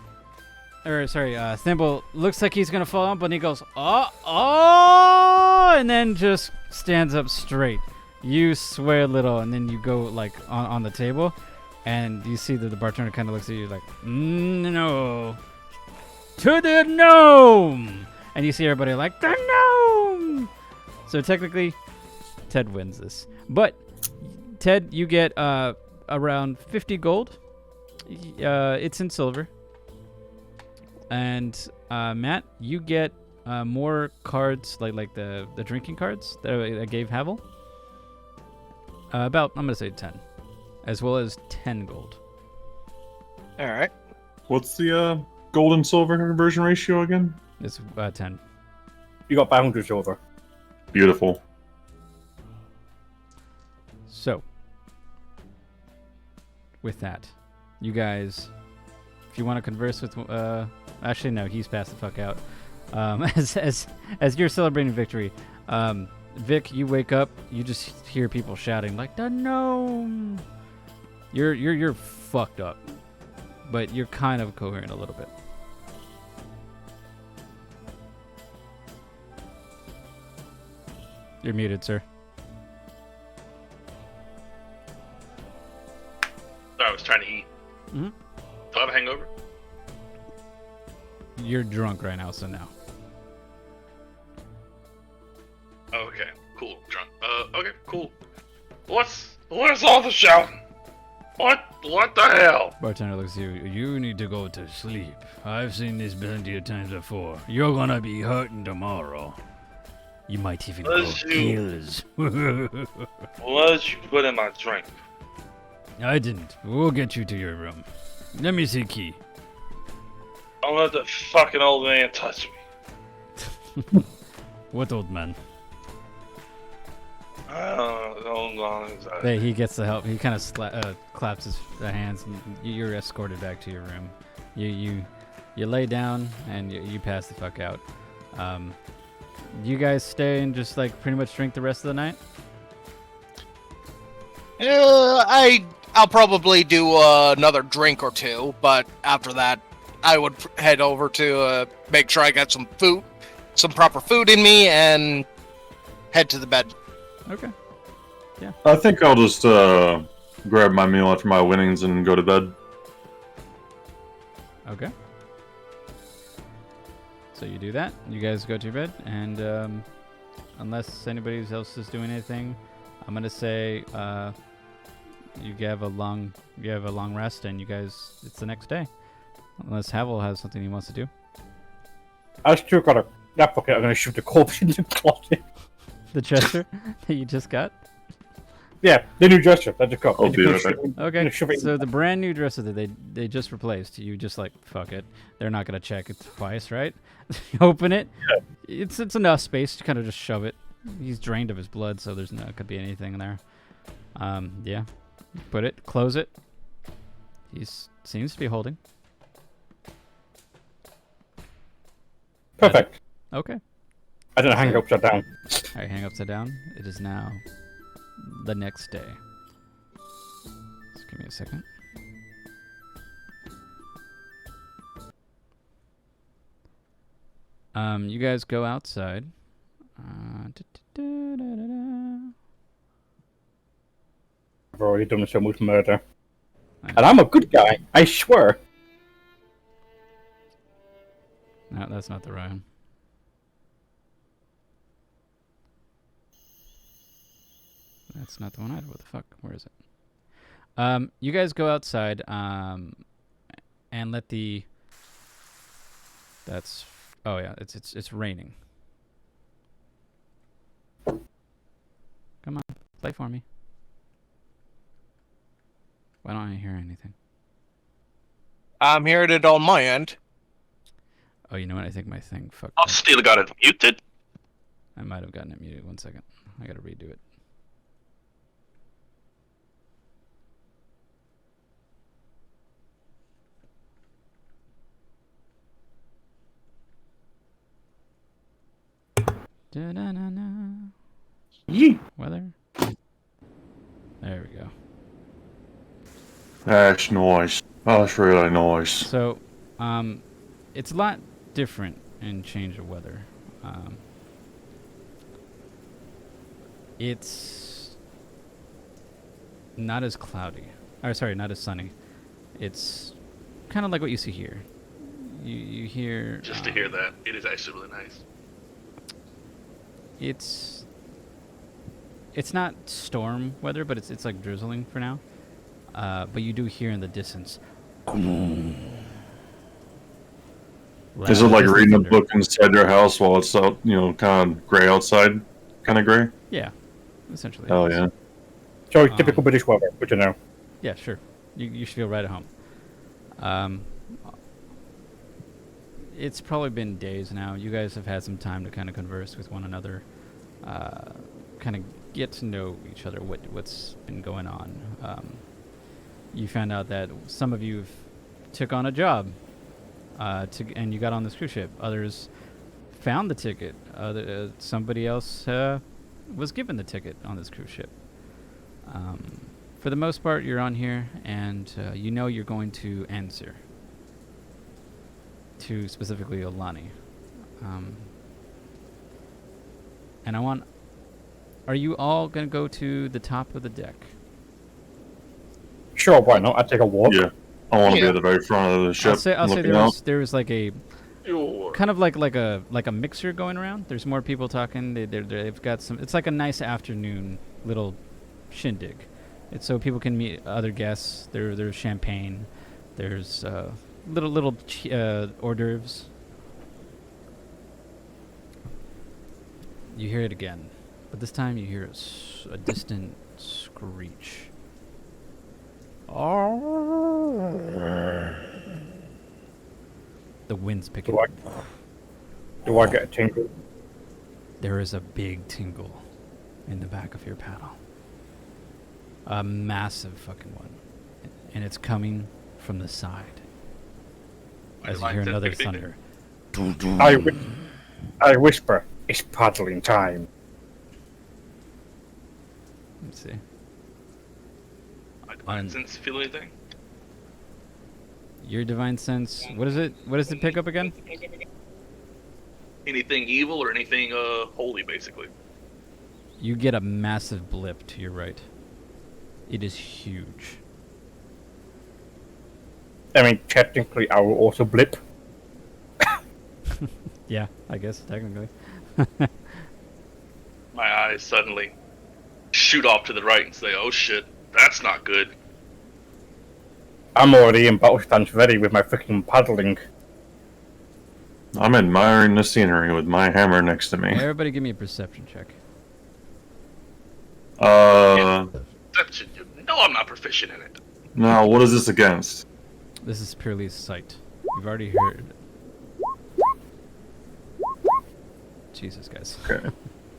looks like he's gonna fall down, but he goes, oh, and then just stands up straight. You swear a little, and then you go like on the table, and you see that the bartender kind of looks at you like, no, to the gnome, and you see everybody like, the gnome. So technically, Ted wins this. But Ted, you get around 50 gold. It's in silver. And Matt, you get more cards, like the drinking cards that I gave Havel. I'm gonna say 10, as well as 10 gold. All right. What's the gold and silver conversion ratio again? It's 10. You got 500 silver. Beautiful. So, with that, you guys, if you want to converse with, actually no, he's passed the fuck out. As you're celebrating victory, Vic, you wake up, you just hear people shouting like, the gnome. You're fucked up, but you're kind of coherent a little bit. You're muted, sir. Sorry, I was trying to eat. Mm-hmm. Do I have a hangover? You're drunk right now, so no. Okay, cool. Drunk. Okay, cool. What's all the shouting? What the hell? Bartender looks at you. You need to go to sleep. I've seen this plenty of times before. You're gonna be hurting tomorrow. You might even go kills. What did you put in my drink? I didn't. We'll get you to your room. Let me see key. Don't let the fucking old man touch me. What old man? Hold on. Hey, he gets the help. He kind of claps his hands, and you're escorted back to your room. You lay down and you pass the fuck out. You guys stay and just like pretty much drink the rest of the night? I'll probably do another drink or two, but after that, I would head over to make sure I got some food, some proper food in me, and head to the bed. Okay. Yeah. I think I'll just grab my meal after my winnings and go to bed. Okay. So you do that. You guys go to your bed, and unless anybody else is doing anything, I'm gonna say you have a long rest, and you guys, it's the next day. Unless Havel has something he wants to do. I still got a nap bucket. I'm gonna shoot the corpse in the closet. The dresser that you just got? Yeah, the new dresser that just got. I'll be right back. Okay, so the brand new dresser that they just replaced, you just like, fuck it. They're not gonna check it twice, right? You open it, yeah. It's enough space to kind of just shove it. He's drained of his blood, so there's no could be anything in there. Yeah. Put it, close it. He seems to be holding. Perfect. Okay. I don't hang it upside down. Alright, hang upside down. It is now the next day. Just give me a second. You guys go outside. I've already done so much murder. And I'm a good guy, I swear. No, that's not the right one. That's not the one either. What the fuck? Where is it? You guys go outside, and let the... That's... Oh yeah, it's raining. Come on, play for me. Why don't I hear anything? I'm hearing it on my end. Oh, you know what? I think my thing fucked I'll up. still got it muted. I might have gotten it muted. 1 second. I gotta redo it. Da-na-na-na. Yee. Weather. There we go. That's nice. That's really nice. So, it's a lot different in change of weather. It's not as cloudy. Or sorry, not as sunny. It's kind of like what you see here. You hear... Just to hear that, it is actually really nice. It's not storm weather, but it's like drizzling for now. But you do hear in the distance. Is it like Loud reading a thunder. book inside your house while it's out, kind of gray outside? Kind of gray? Yeah, essentially. Oh, yeah. So typical British weather, but you know. Yeah, sure. You should feel right at home. It's probably been days now. You guys have had some time to kind of converse with one another, kind of get to know each other, what's been going on. You found out that some of you took on a job, and you got on this cruise ship. Others found the ticket. Somebody else was given the ticket on this cruise ship. For the most part, you're on here, and you know you're going to answer to specifically Olani. And are you all going to go to the top of the deck? Sure, why not? I'd take a walk. Yeah. I want to be Yeah. at the very front of the ship. I'll say looking out. there was like a kind of like a mixer going around. There's more people talking. They've got some. It's like a nice afternoon little shindig. It's so people can meet other guests. There's champagne. There's little hors d'oeuvres. You hear it again, but this time you hear a distant screech. The wind's picking up. Do I get a tingle? There is a big tingle in the back of your paddle. A massive fucking one. And it's coming from the side. As you hear another thunder. I whisper, it's paddling time. Let's see. I didn't feel anything. Your divine sense. What is it? What does it pick up again? Anything evil or anything holy, basically. You get a massive blip to your right. It is huge. I mean, technically, I will also blip. Yeah, I guess technically. My eyes suddenly shoot off to the right and say, "Oh shit, that's not good." I'm already in battle stance ready with my freaking paddling. I'm admiring the scenery with my hammer next to me. Everybody give me a perception check. Deception. No, I'm not proficient in it. Now, what is this against? This is purely sight. You've already heard. Jesus, guys. Okay.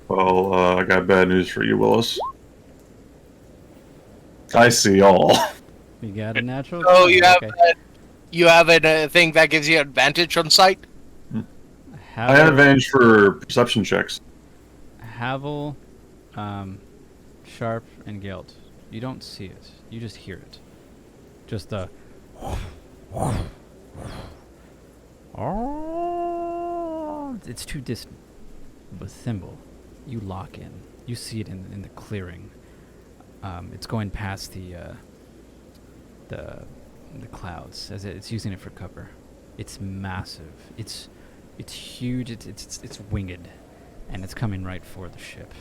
Well, I got bad news for you, Willis. I see all. You got a natural. Oh, 20, okay. you have a thing that gives you advantage on sight? I had advantage for perception checks. Havel, sharp and gilt. You don't see it. You just hear it. Just the. Oh, it's too distant. But Thimble, you lock in. You see it in the clearing. It's going past the clouds as it's using it for cover. It's massive. It's huge. It's winged, and it's coming right for the ship.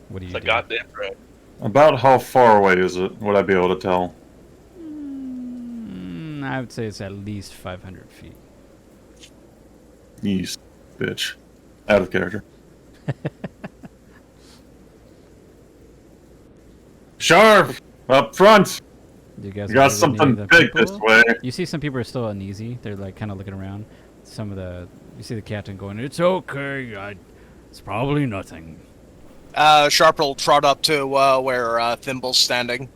What do you It's a do? goddamn threat. About how far away is it? Would I be able to tell? I would say it's at least 500 feet. Yeast, bitch. Out of character. Sharp! Up front! You guys We got are really something the big this people? way. You see some people are still uneasy. They're like kind of looking around. You see the captain going, "It's okay. It's probably nothing." Sharp will trot up to where Thimble's standing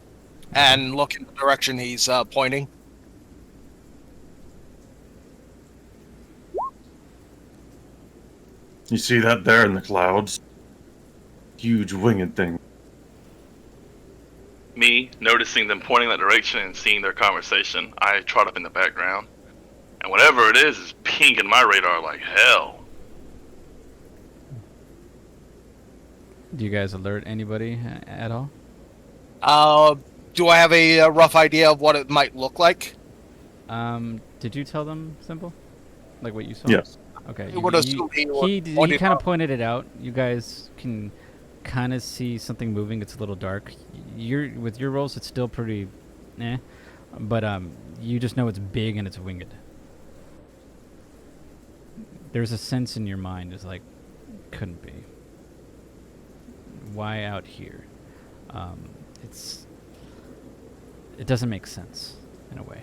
and look in the direction he's pointing. You see that there in the clouds? Huge winged thing. Me, noticing them pointing that direction and seeing their conversation, I trot up in the background. And whatever it is pinging my radar like hell. Do you guys alert anybody at all? Do I have a rough idea of what it might look like? Did you tell them, Simple? Like what you saw? Yes. Okay. I would assume he He pointed kind of out. pointed it out. You guys can kind of see something moving. It's a little dark. With your rolls, it's still pretty, but you just know it's big and it's winged. There's a sense in your mind is like, couldn't be. Why out here? It doesn't make sense in a way.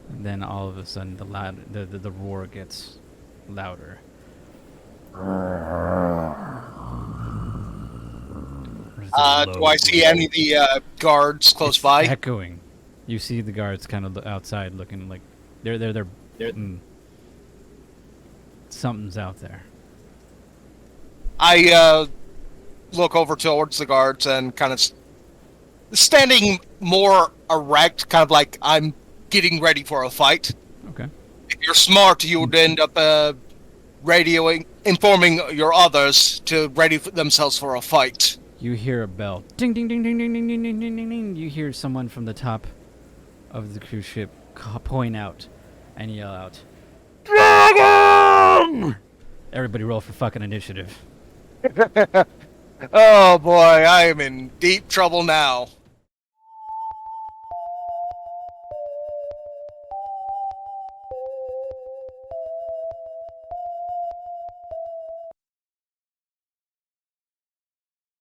And then all of a sudden, the roar gets louder. Do I see any of the guards close It's by? echoing. You see the guards kind of outside looking like they're something's out there. I look over towards the guards and kind of standing more erect, kind of like I'm getting ready for a fight. Okay. If you're smart, you would end up informing your others to ready themselves for a fight. You hear a bell. Ding ding ding ding ding ding ding ding ding ding ding. You hear someone from the top of the cruise ship point out and yell out, "Dragon!" Everybody roll for fucking initiative. Oh boy, I am in deep trouble now.